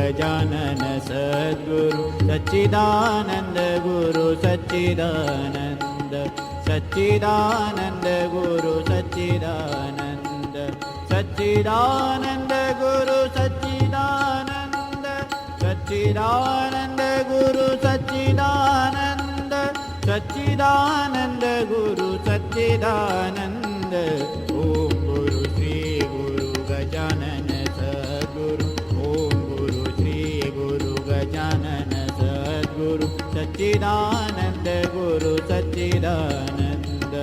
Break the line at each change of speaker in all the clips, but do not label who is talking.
गजानन सद्गुरु सच्चिदानंद गुरु सच्चिदानंद सच्चिदानंद गुरु सच्चिदानंद सच्चिदानंद गुरु सच्चिदानंद सच्चिदानंद गुरु सच्चिदानंद सच्चिदानंद गुरु सच्चिदानंद ओम गुरु श्री गुरु गजानन सद्गुरु ओम गुरु श्री गुरु गजानन सद्गुरु सच्चिदानंद गुरु सच्चिदानंद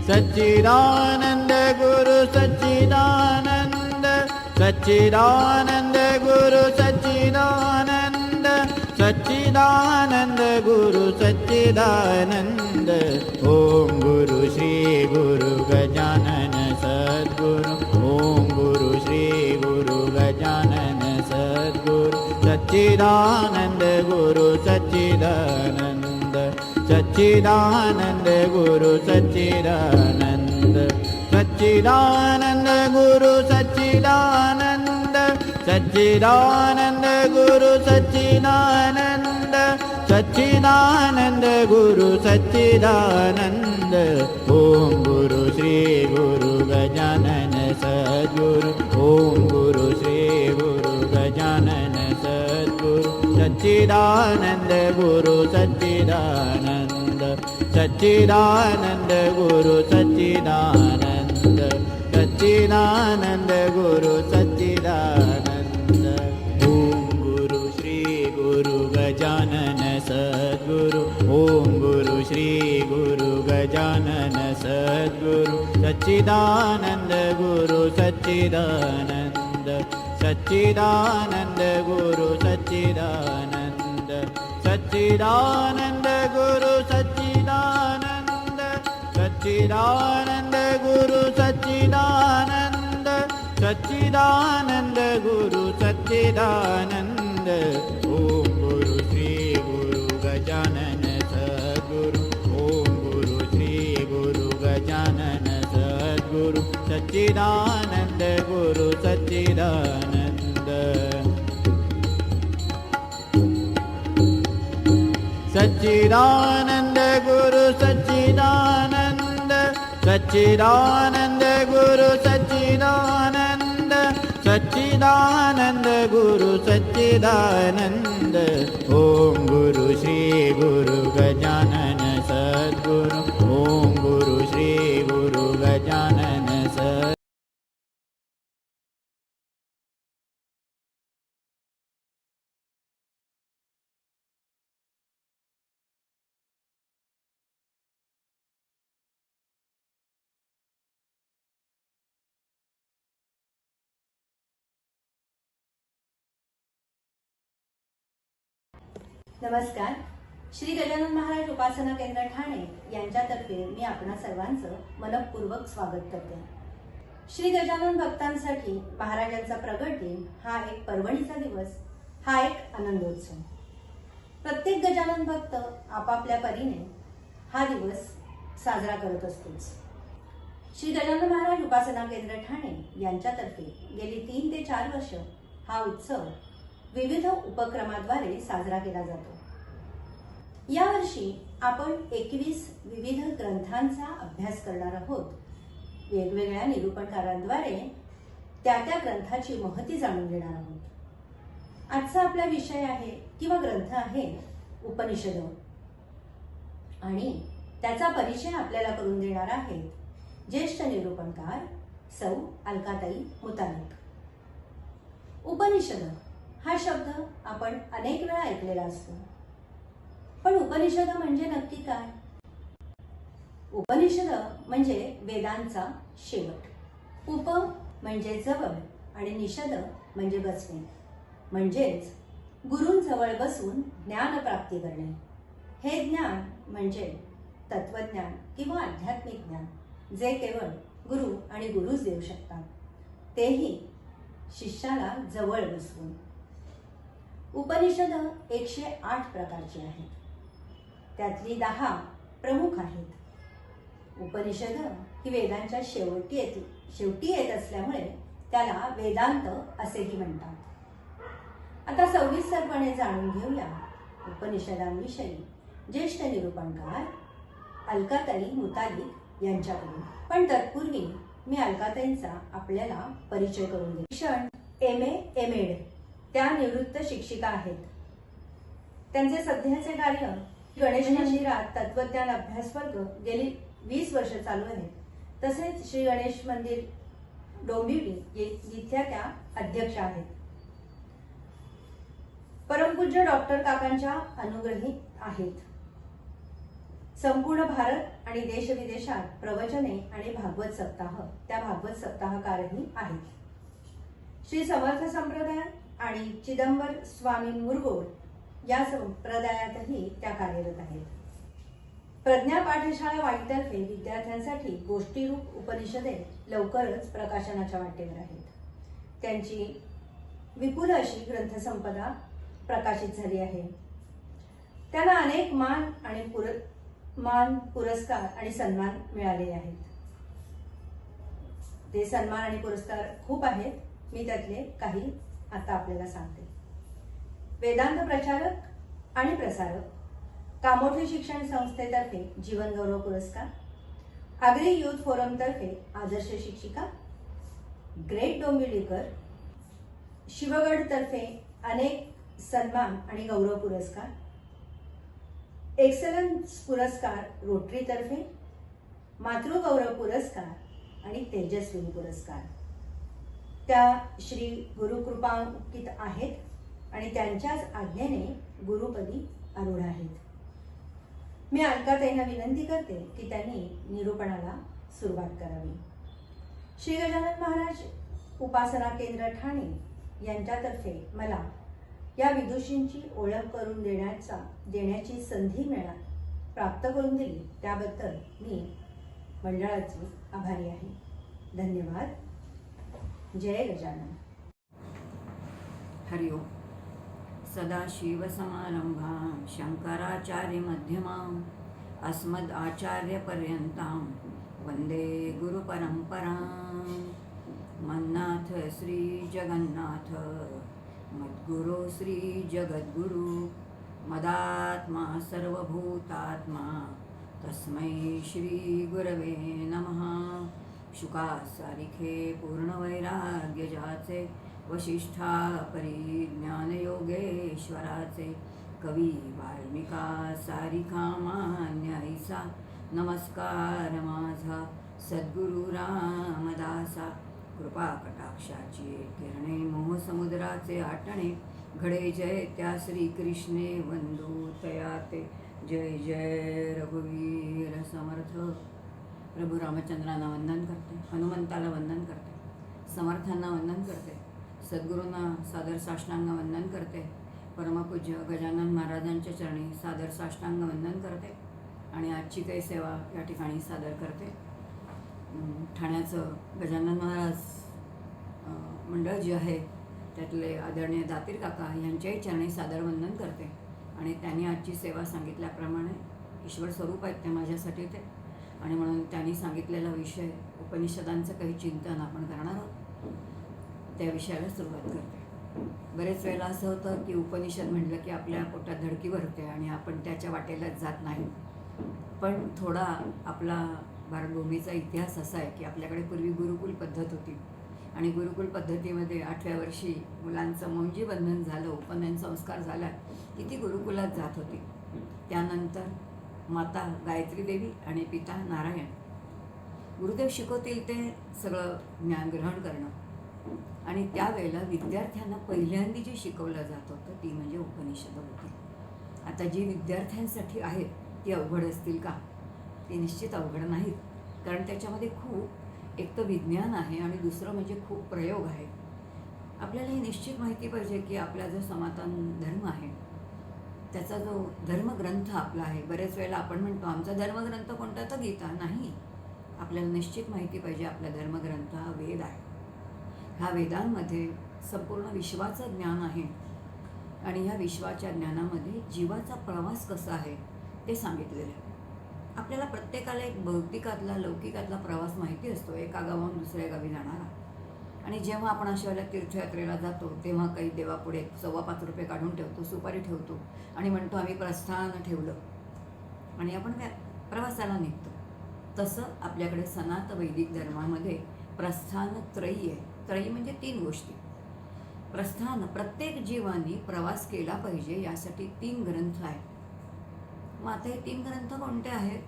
सच्चिदानंद गुरु सच्चिदानंद सच्चिदानंद गुरु सच्चिदानंद सच्चिदानंद गुरु सच्चिदानंद ओम गुरु श्री गुरु गजानन सद्गुरु ओम गुरु श्री गुरु गजानन सद्गुरु सच्चिदानंद गुरु सच्चिदानंद सच्चिदानंद गुरु सच्चिदानंद सच्चिदानंद गुरु सच्चिदानंद सच्चिदानंद गुरु सच्चिदानंद सच्चिदानंद गुरु सच्चिदानंद ओम गुरु श्री गुरु गजानन सद्गुरु ओम गुरु श्री गुरु गजानन सद्गुरु सच्चिदानंद गुरु सच्चिदानंद सच्चिदानंद गुरु सच्चिदानंद सच्चिदानंद गुरु सच्चिदानंद ओम गुरु श्री गुरु गजानन सद्गुरु ओम गुरु श्री गुरु गजानन सद्गुरु सच्चिदानंद गुरु सच्चिदानंद सच्चिदानंद गुरु सच्चिदानंद सच्चिदानंद गुरु सच्चिदानंद सच्चिदानंद गुरु सच्चिदानंद सच्चिदानंद गुरु सच्चिदानंद ओम गुरु श्री गुरु गजानन सद्गुरु ओम गुरु श्री गुरु गजानन सद्गुरु सच्चिदानंद गुरु सच्चिदानंद सच्चिदानंद गुरु सच्चिदानंद सच्चिदानंद गुरु सच्चिदानंद सच्चिदानंद गुरु सच्चिदानंद ओम गुरु श्री गुरु गजानन सद्गुरु ओम गुरु श्री गुरु गजानन सद्गुरु
नमस्कार. श्री गजानन महाराज उपासना केंद्र ठाणे यांच्यातर्फे मी आपणा सर्वांचं मनपूर्वक स्वागत करते. श्री गजानन भक्तांसाठी महाराजांचा प्रगट दिन हा एक पर्वणीचा दिवस, हा एक आनंदोत्सव. प्रत्येक गजानन भक्त आपापल्या परीने हा दिवस साजरा करत असतोच. श्री गजानन महाराज उपासना केंद्र ठाणे यांच्यातर्फे गेली 3 ते 4 वर्ष हा उत्सव विविध उपक्रमाद्वारे साजरा केला जातो. यावर्षी आपण 21 विविध ग्रंथांचा अभ्यास करणार आहोत. वेगवेगळ्या निरूपणकारांद्वारे त्या ग्रंथाची महती जाणून घेणार आहोत. आजचा आपला विषय आहे किंवा ग्रंथ आहे उपनिषद, आणि त्याचा परिचय आपल्याला करून देणार आहेत ज्येष्ठ निरूपणकार सौ अलकाताई मुतालिक. उपनिषद हा शब्द आपण अनेक वेळा ऐकलेला असतो, पण उपनिषद म्हणजे नक्की काय? उपनिषद म्हणजे वेदांचा शेवट. उप म्हणजे जवळ आणि निषद म्हणजे बसणे, म्हणजेच गुरूंजवळ बसून ज्ञान प्राप्ती करणे. हे ज्ञान म्हणजे तत्वज्ञान किंवा आध्यात्मिक ज्ञान, जे केवळ गुरु आणि गुरुच देऊ शकतात, तेही शिष्याला जवळ बसवून. उपनिषद 108 प्रकारची आहेत, त्यातली 10 प्रमुख आहेत. उपनिषद ही वेदांच्या शेवटी शेवटी येत असल्यामुळे त्याला वेदांत असेही म्हणतात. आता सविस्तरपणे जाणून घेऊया उपनिषदांविषयी ज्येष्ठ निरूपणकार अलकाताई मुतालिक यांच्याकडून. पण तत्पूर्वी मी अलकाताईंचा आपल्याला परिचय करून देईन. शिक्षण MA MAd त्या निवृत्त शिक्षिका आहेत. त्यांचे सध्याचे कार्य गणेश मंदिरात तत्वज्ञान अभ्यास वर्ग गेली 20 वर्ष चालू आहेत. तसेच श्री गणेश मंदिर डोंबिवली इथल्या त्या अध्यक्ष आहेत. परमपूज्य डॉक्टर काकांच्या अनुग्रहित आहेत. संपूर्ण भारत आणि देश विदेशात प्रवचने आणि भागवत सप्ताह त्या भागवत सप्ताहकारही आहेत. श्री समर्थ संप्रदाय आणि चिदंबर स्वामी मुरगोड या संप्रदायातही त्या कार्यरत आहेत. प्रज्ञा पाठशाळा वाईतर्फे विद्यार्थ्यांसाठी गोष्टीरूप उपनिषदे लवकरच प्रकाशनाच्या वाटेवर आहेत. त्यांची विपुल अशी ग्रंथसंपदा प्रकाशित झाली आहे. त्यांना अनेक मान पुरस्कार आणि सन्मान मिळाले आहेत. ते सन्मान आणि पुरस्कार खूप आहेत. मी त्यातले काही आता आपल्याला सांगते. वेदांत प्रचारक आणि प्रसारक, कामोठे शिक्षण संस्थेतर्फे जीवन गौरव पुरस्कार, आगरी युथ फोरम तर्फे आदर्श शिक्षिका, ग्रेट डोंबिवलीकर, शिवगड तर्फे अनेक सन्मान आणि गौरव पुरस्कार, एक्सलन्स पुरस्कार रोटरी तर्फे, मातृगौरव पुरस्कार आणि तेजस्विनी पुरस्कार. त्या श्री गुरुकृपांकित आहेत आणि त्यांच्याच आज्ञेने गुरुपदी आरूढ आहेत. मी अलकाताईंना विनंती करते की त्यांनी निरूपणाला सुरुवात करावी. श्री गजानन महाराज उपासना केंद्र ठाणे यांच्यातर्फे मला या विदुषींची ओळख करून देण्याची संधी प्राप्त करून दिली त्याबद्दल मी मंडळाची आभारी आहे. धन्यवाद. जय गजानन.
हरि ओम. सदाशिवसमारंभां शंकराचार्यमध्यमाम् अस्मदाचार्यपर्यन्तां वन्दे गुरुपरम्परां. मन्नाथ श्री जगन्नाथ मद्गुरो श्री जगद्गुरु मदात्मा सर्वभूतात्मा तस्मै श्री गुरवे नमः. शुकासारिखे पूर्णवैराग्य जाचे वशिष्ठा परिज्ञान योगेश्वराचे कवी वाल्मिका सारिका मान्य ऐसा नमस्कार माझा सद्गुरु रामदासा. कृपा कटाक्षाची किरणे मोहसमुद्राचे आटणे घडे जय त्या श्रीकृष्णे वंदू तया ते. जय जय रघुवीर समर्थ. प्रभू रामचंद्रांना वंदन करते, हनुमंताला वंदन करते, समर्थांना वंदन करते, सद्गुरूंना सादर साष्टांग वंदन करते, परमपूज्य गजानन महाराजांच्या चरणी सादर साष्टांग वंदन करते आणि आजची काही सेवा या ठिकाणी सादर करते. ठाण्याचं गजानन महाराज मंडळ जे आहे त्यातले आदरणीय दातीर काका यांच्याही चरणी सादर वंदन करते आणि त्यांनी आजची सेवा सांगितल्याप्रमाणे ईश्वर स्वरूप आहेत ते माझ्यासाठी ते आणि म्हणून त्यांनी सांगितलेला विषय उपनिषदांचं काही चिंतन आपण करणार आहोत. त्या विषयाला सुरुवात करते. बरेच वेळेला असं होतं की उपनिषद म्हटलं की आपल्या पोटात धडकी भरते आणि आपण त्याच्या वाटेलाच जात नाही. पण थोडा आपला भारतभूमीचा इतिहास असा आहे की आपल्याकडे पूर्वी गुरुकुल पद्धत होती आणि गुरुकुल पद्धतीमध्ये 8व्या वर्षी मुलांचं मौंजी बंधन झालं, उपनयन संस्कार झाला की ती गुरुकुलात जात होती. त्यानंतर माता गायत्री देवी आणि पिता नारायण गुरुदेव शिकवतील ते सगळं ज्ञान ग्रहण करणं आणि त्यावेळेला विद्यार्थ्यांना पहिल्यांदी जे शिकवलं जात होतं ती म्हणजे उपनिषद होती. आता जी विद्यार्थ्यांसाठी आहेत ती अवघड असतील का? ती निश्चित अवघड नाहीत, कारण त्याच्यामध्ये खूप एक तर विज्ञान आहे आणि दुसरं म्हणजे खूप प्रयोग आहे. आपल्याला ही निश्चित माहिती पाहिजे की आपला जो सनातन धर्म आहे त्याचा जो धर्मग्रंथ आपला आहे, बरेच वेळेला आपण म्हणतो आमचा धर्मग्रंथ कोणता, तर गीता नाही. आपल्याला निश्चित माहिती पाहिजे आपला धर्मग्रंथ हा वेद आहे. ह्या वेदांमध्ये संपूर्ण विश्वाचं ज्ञान आहे आणि ह्या विश्वाच्या ज्ञानामध्ये जीवाचा प्रवास कसा आहे ते सांगितलेलं आहे. आपल्याला प्रत्येकाला एक भौतिकातला लौकिकातला प्रवास माहिती असतो, एका गावाहून दुसऱ्या गावी जाणारा. आणि जेव्हा आपण अशा वेळेला तीर्थयात्रेला जातो तेव्हा काही देवापुढे 5.25 रुपये काढून ठेवतो, सुपारी ठेवतो आणि म्हणतो आम्ही प्रस्थान ठेवलं, आणि आपण काय प्रवासाला निघतो. तसं आपल्याकडे सनातन वैदिक धर्मामध्ये प्रस्थान त्रयी आहे. त्रयी म्हणजे 3 गोष्टी. प्रस्थान, प्रत्येक जीवानी प्रवास केला पाहिजे यासाठी 3 ग्रंथ आहेत. मग आता हे 3 ग्रंथ कोणते आहेत?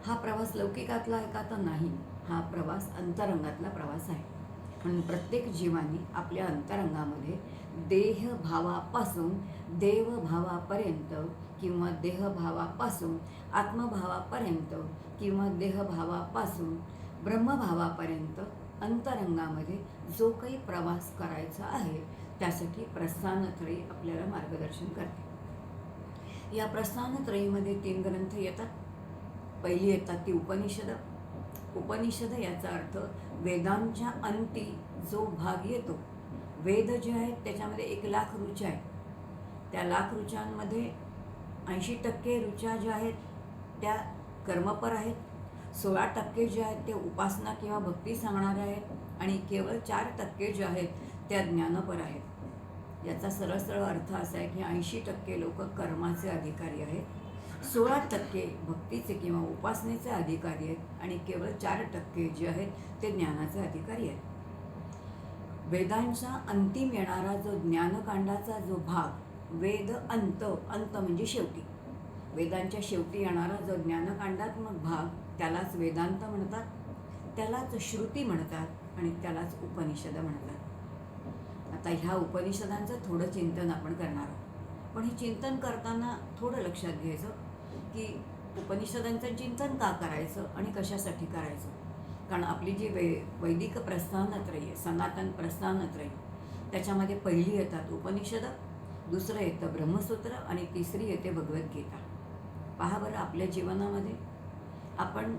हा प्रवास लौकिकातला आहे का? तर नाही, हा प्रवास अंतरंगातला प्रवास आहे. म्हणून प्रत्येक जीवानी आपल्या अंतरंगामध्ये देहभावापासून देवभावापर्यंत किंवा देहभावापासून आत्मभावापर्यंत किंवा देहभावापासून ब्रह्मभावापर्यंत अंतरंगामध्ये जो काही प्रवास करायचा आहे त्यासाठी प्रस्थानत्रयी आपल्याला मार्गदर्शन करते. या प्रस्थानत्रयीमध्ये 3 ग्रंथ येतात. पहिली येतात ती उपनिषद. उपनिषद याचा अर्थ वेदांच्या अंती जो भाग येतो. वेद जे आहेत त्याच्यामध्ये 1,00,000 ऋचा आहेत. त्या 1,00,000 ऋचांमध्ये 80% ऋचा ज्या आहेत त्या कर्मपर आहेत, 16% जे आहेत ते उपासना किंवा भक्ती सांगणारे आहेत आणि केवळ 4% जे आहेत त्या ज्ञानपर आहेत. याचा सरळ सरळ अर्थ असा आहे की 80% लोक कर्माचे अधिकारी आहेत, 16% भक्तीचे किंवा उपासनेचे अधिकारी आहेत आणि केवळ 4% जे आहेत ते ज्ञानाचे अधिकारी आहेत. वेदांचा अंतिम येणारा जो ज्ञानकांडाचा जो भाग, वेद अंत, अंत म्हणजे शेवटी, वेदांच्या शेवटी येणारा जो ज्ञानकांडात्मक भाग त्यालाच वेदांत म्हणतात, त्यालाच श्रुती म्हणतात आणि त्यालाच उपनिषद म्हणतात. आता ह्या उपनिषदांचं थोडं चिंतन आपण करणार आहोत. पण हे चिंतन करताना थोडं लक्षात घ्यायचं की उपनिषदांचं चिंतन का करायचं आणि कशासाठी करायचं. कारण आपली जी वैदिक प्रस्थानत्रयी आहे, सनातन प्रस्थानत्रयी, त्याच्यामध्ये पहिली येतात उपनिषद, दुसरं येतं ब्रह्मसूत्र आणि तिसरी येते भगवद्गीता. पहा बरं, आपल्या जीवनामध्ये आपण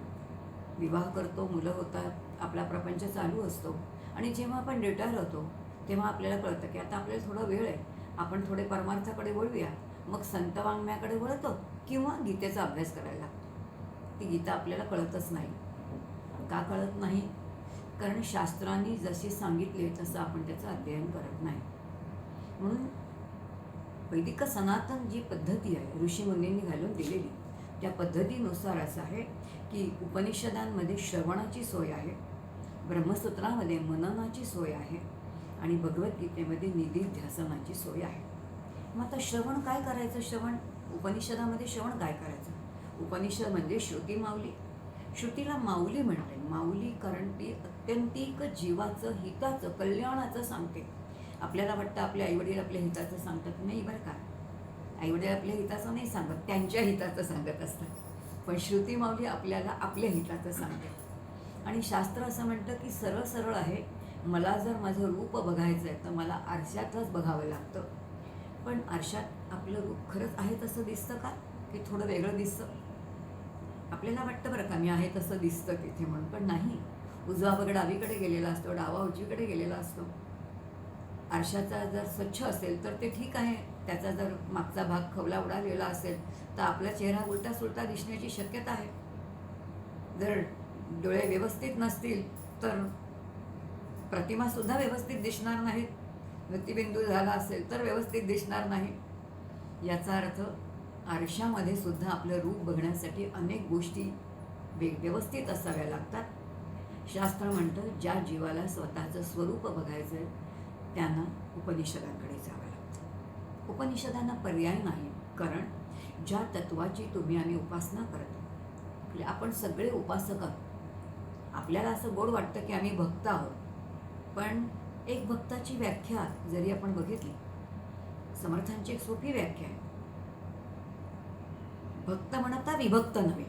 विवाह करतो, मुलं होतात, आपला प्रपंच चालू असतो आणि जेव्हा आपण रिटायर होतो तेव्हा आपल्याला कळतं की आता आपल्याला थोडा वेळ आहे, आपण थोडे परमार्थाकडे वळूया. मग संत वाङ्मयाकडे वळतो किंवा गीतेचा अभ्यास करायला लागतो. ती गीता आपल्याला कळतच नाही. का कळत नाही? कारण शास्त्रांनी जशी सांगितले तसं आपण त्याचं अध्ययन करत नाही. म्हणून वैदिक सनातन जी पद्धती आहे ऋषीमुनींनी घालून दिलेली, त्या पद्धतीनुसार असं आहे की उपनिषदांमध्ये श्रवणाची सोय आहे, ब्रह्मसूत्रामध्ये मननाची सोय आहे आणि भगवद्गीतेमध्ये निधिध्यासनाची सोय आहे. मग आता श्रवण काय करायचं? उपनिषदामध्ये श्रवण काय करायचं? उपनिषद म्हणजे श्रुती माऊली. श्रुतीला माऊली म्हणते. माऊली कारण ती अत्यंतिक जीवाचं, हिताचं, कल्याणाचं सांगते. आपल्याला वाटतं आपले आईवडील आपल्या हिताचं सांगतात, नाही बरं का. आईवडील आपल्या हिताचं नाही सांगत, त्यांच्या हिताचं सांगत असतात. पण श्रुती माऊली आपल्याला आपल्या हिताचं सांगते. आणि शास्त्र असं म्हणतं की सरळ सरळ आहे, मला जर माझं रूप बघायचं आहे तर मला आरशातच बघावं लागतं. पण आरशात आपलं रूप खरंच आहे तसं दिसतं का, की थोडं वेगळं दिसतं? आपल्याला वाटतं बरं का मी आहे तसं दिसतं तिथे म्हणून, पण नाही. उजवा बघ डावीकडे गेलेला असतो, डावा उजवीकडे गेलेला असतो. आरशाचा जर स्वच्छ असेल तर ते ठीक आहे, त्याचा जर मागचा भाग खवला उडालेला असेल तर आपला चेहरा उलटा सुलटा दिसण्याची शक्यता आहे. जर डोळे व्यवस्थित नसतील तर प्रतिमासुद्धा व्यवस्थित दिसणार नाहीत. मृत्यूबिंदू झाला असेल तर व्यवस्थित दिसणार नाही. याचा अर्थ आरशामध्ये सुद्धा आपलं रूप बघण्यासाठी अनेक गोष्टी व्यवस्थित असाव्या लागतात. शास्त्र म्हणतं ज्या जीवाला स्वतःचं स्वरूप बघायचं आहे त्यांना उपनिषदांकडे जावं लागतं. उपनिषदांना पर्याय नाही, कारण ज्या तत्वाची तुम्ही आम्ही उपासना करतो, आपण सगळे उपासक आहोत. आपल्याला असं गोड वाटतं की आम्ही भक्त आहोत, पण एक भक्ताची व्याख्या जरी आपण बघितली, समर्थांची एक सोपी व्याख्या आहे, भक्त म्हणता विभक्त नव्हे.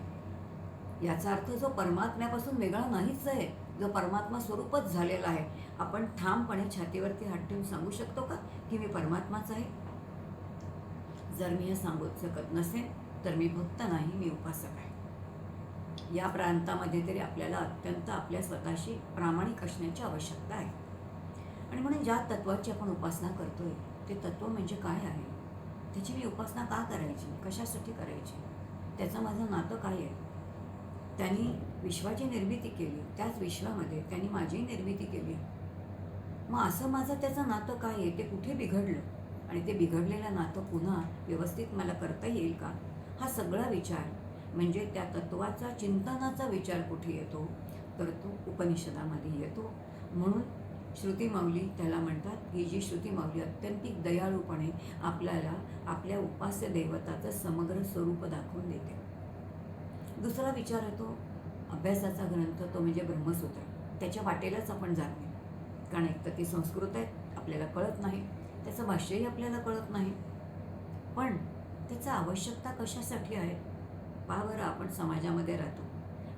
याचा अर्थ जो परमात्म्यापासून वेगळा नाहीच आहे, जो परमात्मा स्वरूपच झालेला आहे. आपण ठामपणे छातीवरती हात ठेवून सांगू शकतो का की मी परमात्माच आहे? जर मी हे सांगू शकत नसेल तर मी भक्त नाही, मी उपासक आहे. या प्रांतामध्ये तरी आपल्याला अत्यंत आपल्या स्वतःशी प्रामाणिक असण्याची आवश्यकता आहे. आणि म्हणून ज्या तत्वाची आपण उपासना करतोय ते तत्व म्हणजे काय आहे, त्याची मी उपासना का करायची, कशासाठी करायची? त्याचं माझं नातं काय आहे? त्यांनी विश्वाची निर्मिती केली, त्याच विश्वामध्ये त्यांनी माझी निर्मिती केली. मग असं माझं त्याचं नातं काय आहे? ते कुठे बिघडलं आणि ते बिघडलेलं नातं पुन्हा व्यवस्थित मला करता येईल का? हा सगळा विचार म्हणजे त्या तत्वाचा चिंतनाचा विचार कुठे येतो? तर तो उपनिषदामध्ये येतो. म्हणून श्रुतिमौली त्याला म्हणतात. ही जी श्रुतिमौली अत्यंतिक दयाळूपणे आपल्याला आपल्या उपास्य दैवताचं समग्र स्वरूप दाखवून देते. दुसरा विचार येतो अभ्यासाचा ग्रंथ, तो म्हणजे ब्रह्मसूत्र. त्याच्या वाटेलाच आपण जात नाही, कारण एक तर ती संस्कृत आहे, आपल्याला कळत नाही, त्याचं भाष्यही आपल्याला कळत नाही. पण त्याचं आवश्यकता कशासाठी आहे? पहा बरं, आपण समाजामध्ये राहतो,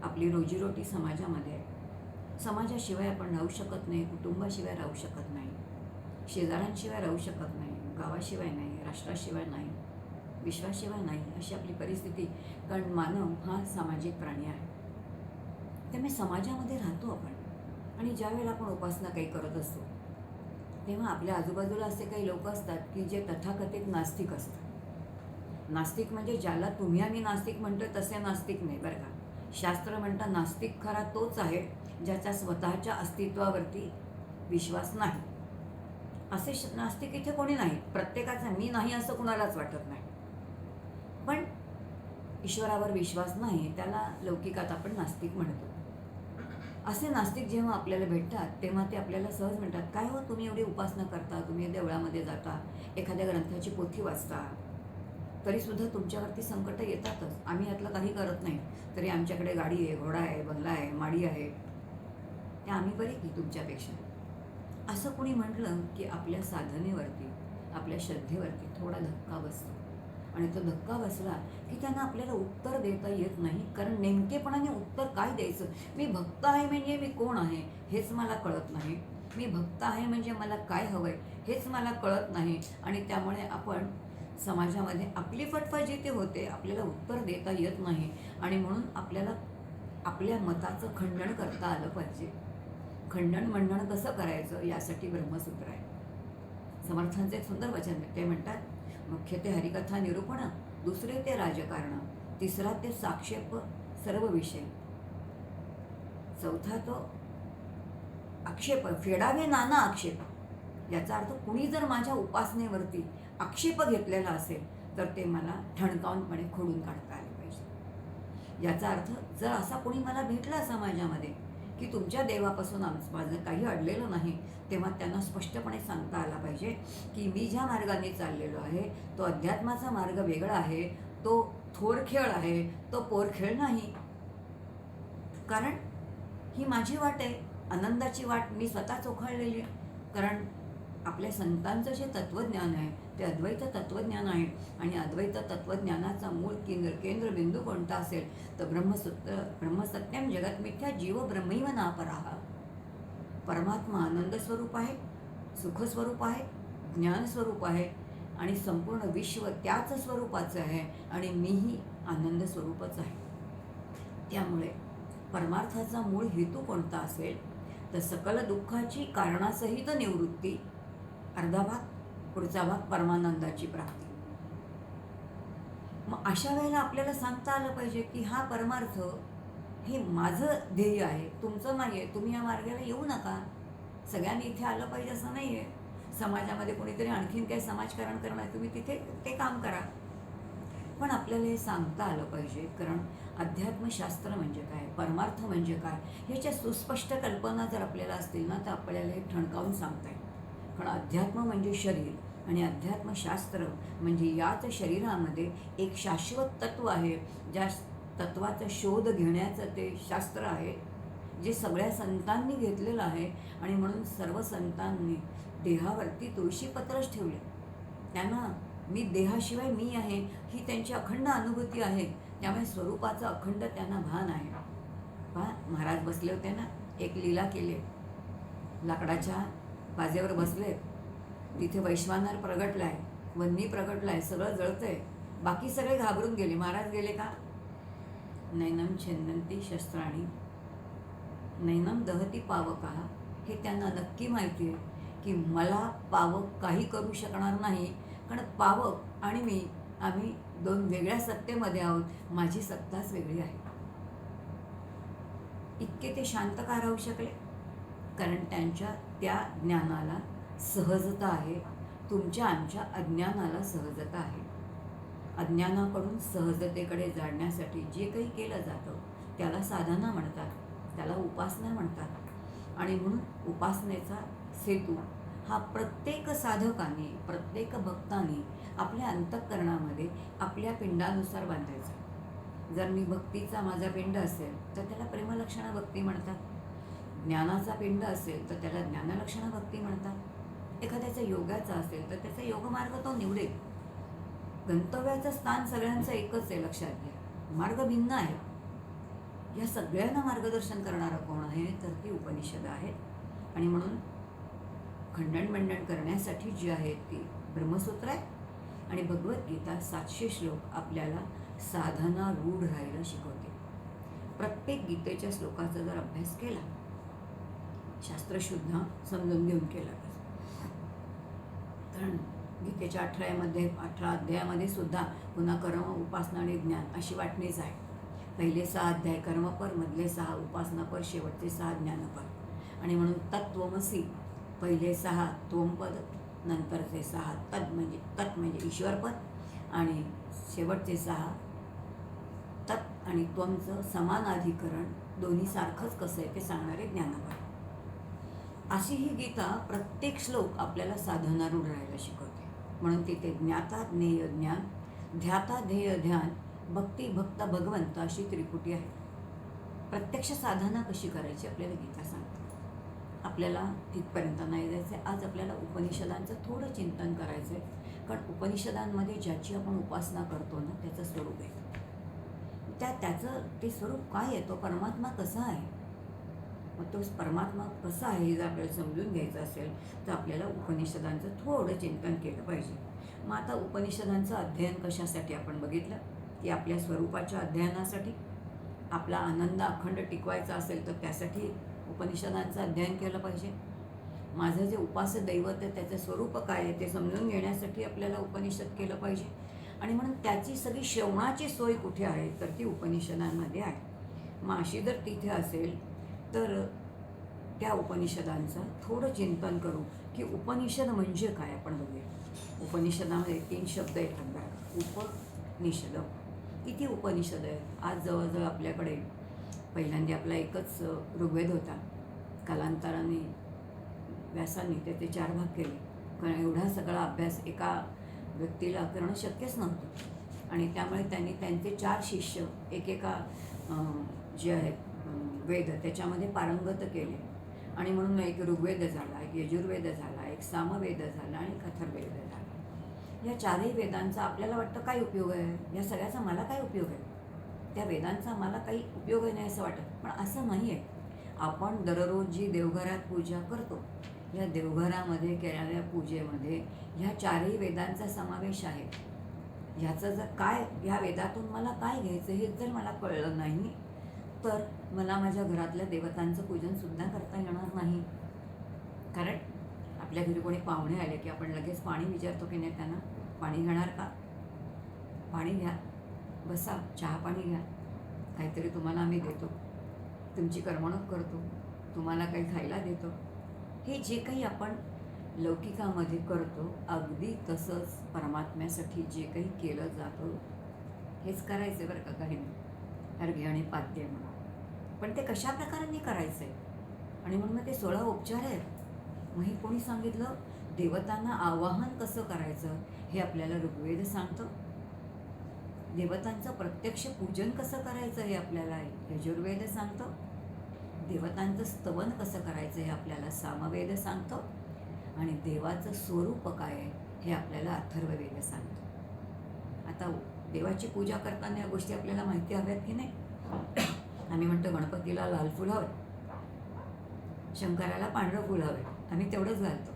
आपली रोजीरोटी समाजामध्ये आहे. समाजाशिवाय आपण राहू शकत नाही, कुटुंबाशिवाय राहू शकत नाही, शेजाऱ्यांशिवाय राहू शकत नाही, गावाशिवाय नाही, राष्ट्राशिवाय नाही, विश्वाशिवाय नाही, अशी आपली परिस्थिती. कारण मानव हा सामाजिक प्राणी आहे. त्यामुळे समाजामध्ये राहतो आपण. आणि ज्या वेळेला आपण उपासना काही करत असतो तेव्हा आपल्या आजूबाजूला असे काही लोक असतात की जे तथाकथित नास्तिक असतात. नास्तिक म्हणजे ज्याला तुम्ही आम्ही नास्तिक म्हणतोय तसे नास्तिक नाही बरं का. शास्त्र म्हणतं नास्तिक खरा तोच आहे ज्याच्या स्वतःच्या अस्तित्वावरती विश्वास नाही. असे नास्तिक इथे कोणी नाही. प्रत्येकाचा मी नाही असं कुणालाच वाटत नाही. पण ईश्वरावर विश्वास नाही त्याला लौकिकात आपण नास्तिक म्हणतो. असे नास्तिक जेव्हा आपल्याला भेटतात तेव्हा ते आपल्याला सहज म्हणतात, काय हो तुम्ही एवढी उपासना करता, तुम्ही देवळामध्ये जाता, एखाद्या ग्रंथाची पोथी वाचता, तरीसुद्धा तुमच्यावरती संकट येतातच. आम्ही यातलं काही करत नाही, तरी आमच्याकडे गाडी आहे, घोडा आहे, बंगला आहे, माडी आहे, ते आम्ही बरे की तुमच्यापेक्षा. असं कोणी म्हटलं की आपल्या साधनेवरती, आपल्या श्रद्धेवरती थोडा धक्का बसतो. आणि तो धक्का बसला की त्यांना आपल्याला उत्तर देता येत नाही. कारण नेमकेपणाने उत्तर काय द्यायचं? मी भक्त आहे म्हणजे मी कोण आहे हेच मला कळत नाही. मी भक्त आहे म्हणजे मला काय हवं आहे हेच मला कळत नाही. आणि त्यामुळे आपण समाजामध्ये आपली फटफट होते, आपल्याला उत्तर देता येत नाही. आणि म्हणून आपल्याला आपल्या मताचं खंडन करता आलं पाहिजे. खंडन मंडन कसं करायचं यासाठी ब्रह्मसूत्र आहे. समर्थांचे एक सुंदर वचन आहे. ते म्हणतात, मुख्य ते हरिकथा निरूपण, दुसरे ते राजकारण, तिसरा ते साक्षेप सर्व विषय, चौथा तो आक्षेप, फेडावे नाना आक्षेप. याचा अर्थ कुणी जर माझ्या उपासनेवरती आक्षेप घेतलेला असेल तर ते मला ठणकावूनपणे खोडून काढता आले पाहिजे. याचा अर्थ जर असा कोणी मला भेटला समाजामध्ये की तुमच्या देवापासून माझं काही अडलेलं नाही, तेव्हा त्यांना स्पष्टपणे सांगता आला पाहिजे की मी ज्या मार्गाने चाललेलो आहे तो अध्यात्माचा मार्ग वेगळा आहे, तो थोरखेळ आहे, तो पोरखेळ नाही. कारण ही माझी वाट आहे, आनंदाची वाट मी स्वतः चोखाळलेली आहे. कारण आपल्या संतांचं जे तत्त्वज्ञान आहे ते अद्वैत तत्त्वज्ञान आहे. आणि अद्वैत तत्त्वज्ञानाचा मूळ केंद्रबिंदू कोणता असेल तर ब्रह्मसत्यम जगत मिथ्या जीव ब्रह्मैव नापराः. परमात्मा आनंद स्वरूप आहे, सुखस्वरूप आहे, ज्ञानस्वरूप आहे आणि संपूर्ण विश्व त्याच स्वरूपाचं आहे आणि मीही आनंद स्वरूपच आहे. त्यामुळे परमार्थाचा मूळ हेतू कोणता असेल तर सकल दुःखाची कारणासहित निवृत्ती, अर्धा भाग, पुढचा भाग परमानंदाची प्राप्ती. मग अशा वेळेला आपल्याला सांगता आलं पाहिजे की हा परमार्थ हे माझं ध्येय आहे, तुमचं नाही आहे. तुम्ही या मार्गाला येऊ नका. सगळ्यांनी इथे आलं पाहिजे असं नाही आहे. समाजामध्ये कोणीतरी आणखीन काही समाजकारण करणार, तुम्ही तिथे ते काम करा. पण आपल्याला हे सांगता आलं पाहिजे. कारण अध्यात्मशास्त्र म्हणजे काय, परमार्थ म्हणजे काय ह्याच्या सुस्पष्ट कल्पना जर आपल्याला असतील ना तर आपल्याला हे ठणकावून सांगता येईल. कारण अध्यात्म म्हणजे शरीर आणि अध्यात्मशास्त्र म्हणजे याच शरीरामध्ये एक शाश्वत तत्व आहे, ज्या तत्वाचा शोध घेण्याचं ते शास्त्र आहे जे सगळ्या संतांनी घेतलेलं आहे. आणि म्हणून सर्व संतांनी देहावरती तुळशीपत्रच ठेवले. त्यांना मी देहाशिवाय मी आहे ही त्यांची अखंड अनुभूती आहे. त्यामुळे स्वरूपाचं अखंड त्यांना भान आहे. पहा, महाराज बसले होते ना, एक लीला केली, लाकडाच्या बाजेवर बसले, तिथे वैश्वानर प्रगटलाय, वन्नी प्रगटलाय, सगळं जळतंय. बाकी सगळे घाबरून गेले. महाराज गेले का? नैनम छिन्नन्ति शस्त्राणी नैनम दहती पावकः. हे त्यांना नक्की माहिती आहे की मला पावक काही करू शकणार नाही. कारण पावक आणि मी आम्ही दोन वेगळ्या सत्तेमध्ये आहोत, माझी सत्ताच वेगळी आहे. इतके ते शांत का राहू शकले? कारण त्यांच्या त्या ज्ञानाला सहजता आहे. तुमच्या आमच्या अज्ञानाला सहजता आहे. अज्ञानाकडून सहजतेकडे जाण्यासाठी जे काही केलं जातं त्याला साधना म्हणतात, त्याला उपासना म्हणतात. आणि म्हणून उपासनेचा सेतू हा प्रत्येक साधकाने, प्रत्येक भक्ताने आपल्या अंतःकरणामध्ये आपल्या पिंडानुसार बांधायचा. जर मी भक्तीचा माझा पिंड असेल तर त्याला प्रेमलक्षणा भक्ती म्हणतात. ज्ञानाचा पिंड असेल तर त्याला ज्ञानलक्षणा भक्ती म्हणतात. एखाद्याचा योगाचा असेल तर त्याचा योगमार्ग तो निवडेल. गंतव्याचं स्थान सगळ्यांचं एकच आहे, लक्षात घ्या. मार्ग भिन्न आहे. या सगळ्यांना मार्गदर्शन करणारं कोण आहे तर ती उपनिषद आहेत. आणि म्हणून खंडन मंडन करण्यासाठी जी आहेत ती ब्रह्मसूत्र आहे. आणि भगवद्गीता 700 श्लोक आपल्याला साधना रूढ राहायला शिकवते. प्रत्येक गीतेच्या श्लोकाचा जर अभ्यास केला, शास्त्रशुद्ध समजून घेऊन केला, कारण गीतेच्या 18 अध्यायामध्ये सुद्धा पुन्हा कर्म, उपासना आणि ज्ञान अशी वाटणीच आहे. पहिले 6 अध्याय कर्मपर, मधले 6 उपासनापर, शेवटचे 6 ज्ञानपर. आणि म्हणून तत्त्वमसी पहिले 6 त्वमपद, नंतरचे 6 तत् म्हणजे ईश्वरपद, आणि शेवटचे 6 तत् आणि त्वमचं समानाधिकरण दोन्ही सारखंच कसं आहे ते सांगणारे ज्ञानपद. अशी ही गीता प्रत्येक श्लोक आपल्याला साधनारूढ राहायला शिकवते. म्हणून तिथे ज्ञाता ज्ञेय ज्ञान, ध्याता ध्येय ध्यान, भक्ती भक्त भगवंत अशी त्रिपुटी आहे. प्रत्यक्ष साधना कशी करायची आपल्याला गीता सांगते. आपल्याला तिथपर्यंत नाही जायचं आहे. आज आपल्याला उपनिषदांचं थोडं चिंतन करायचं आहे. कारण उपनिषदांमध्ये ज्याची आपण उपासना करतो ना त्याचं स्वरूप आहे. त्याचं ते स्वरूप काय आहे, तो परमात्मा कसा आहे. मग तो परमात्मा कसा आहे हे जर आपल्याला समजून घ्यायचं असेल तर आपल्याला उपनिषदांचं थोडं चिंतन केलं पाहिजे. मग आता उपनिषदांचं अध्ययन कशासाठी आपण बघितलं की आपल्या स्वरूपाच्या अध्ययनासाठी. आपला आनंद अखंड टिकवायचा असेल तर त्यासाठी उपनिषदांचं अध्ययन केलं पाहिजे. माझं जे उपास्य दैवत आहे त्याचं स्वरूप काय आहे ते समजून घेण्यासाठी आपल्याला उपनिषद केलं पाहिजे. आणि म्हणून त्याची सगळी श्रवणाची सोय कुठे आहे तर ती उपनिषदांमध्ये आहे. मग अशी जर तिथे असेल तर त्या उपनिषदांचं थोडं चिंतन करू की उपनिषद म्हणजे काय आपण बघूया. उपनिषदामध्ये 3 शब्द येतात बघा. उपनिषद. किती उपनिषद आहेत? आज जवळजवळ आपल्याकडे पहिल्यांदा आपला एकच ऋग्वेद होता. कालांतराने व्यासांनी त्याचे 4 भाग केले. कारण एवढा सगळा अभ्यास एका व्यक्तीला करणं शक्यच नव्हतं. आणि त्यामुळे त्यांनी त्यांचे 4 शिष्य एकेका जे आहेत वेद त्याच्यामध्ये पारंगत केले. आणि म्हणून एक ऋग्वेद झाला, एक यजुर्वेद झाला, एक सामवेद झाला आणि एक अथर्ववेद झाला. या 4ही वेदांचा आपल्याला वाटतं काय उपयोग आहे, या सगळ्याचा मला काय उपयोग आहे, त्या वेदांचा मला काही उपयोग नाही असं वाटत. पण असं नाही आहे. आपण दररोज जी देवघरात पूजा करतो या देवघरामध्ये केलेल्या पूजेमध्ये ह्या 4ही वेदांचा समावेश आहे. ह्याचं जर काय, ह्या वेदातून मला काय घ्यायचं हे जर मला कळलं नाही तर मला माझ्या घरातल्या देवतांचं पूजनसुद्धा करता येणार नाही. कारण आपल्या घरी कोणी पाहुणे आले की आपण लगेच पाणी विचारतो की नाही त्यांना, पाणी घेणार का, पाणी घ्या, बसा, चहा पाणी घ्या, काहीतरी तुम्हाला आम्ही देतो, तुमची करमणूक करतो, तुम्हाला काही खायला देतो. हे जे काही आपण लौकिकामध्ये करतो अगदी तसंच परमात्म्यासाठी जे काही केलं जातं हेच करायचं बरं का. काही नाही अर्घ्य आणि पाद्य म्हणून. पण ते कशा प्रकाराने करायचं आहे. आणि म्हणून ते 16 उपचार आहेत. मग हे कोणी सांगितलं, देवतांना आवाहन कसं करायचं हे आपल्याला ऋग्वेद सांगतं. देवतांचं प्रत्यक्ष पूजन कसं करायचं हे आपल्याला यजुर्वेद सांगतं. देवतांचं स्तवन कसं करायचं हे आपल्याला सामवेद सांगतं. आणि देवाचं स्वरूप काय आहे हे आपल्याला अथर्ववेद सांगतं. आता देवाची पूजा करताना या गोष्टी आपल्याला माहिती हव्यात की नाही. आम्ही म्हणतो गणपतीला लाल फुल हवे, शंकराला पांढरं फुल हवे, आम्ही तेवढंच घालतो.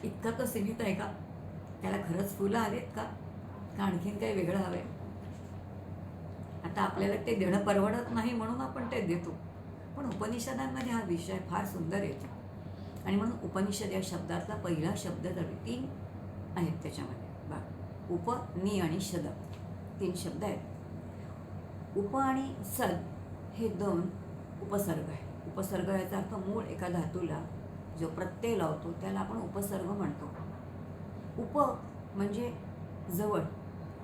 इतकं तो सीमित आहे का? त्याला खरंच फुलं हवेत का आणखीन काही वेगळं हवं आहे? आता आपल्याला ते देणं परवडत नाही म्हणून आपण ते देतो. पण उपनिषदांमध्ये हा विषय फार सुंदर येतो. आणि म्हणून उपनिषद या शब्दातला पहिला शब्द जर 3 आहेत त्याच्यामध्ये बघ. उप, नि आणि शद 3 शब्द आहेत. उप आणि सद हे 2 उपसर्ग आहे. उपसर्ग याचा अर्थ मूळ एका धातूला जो प्रत्यय लावतो त्याला आपण उपसर्ग म्हणतो. उप म्हणजे जवळ.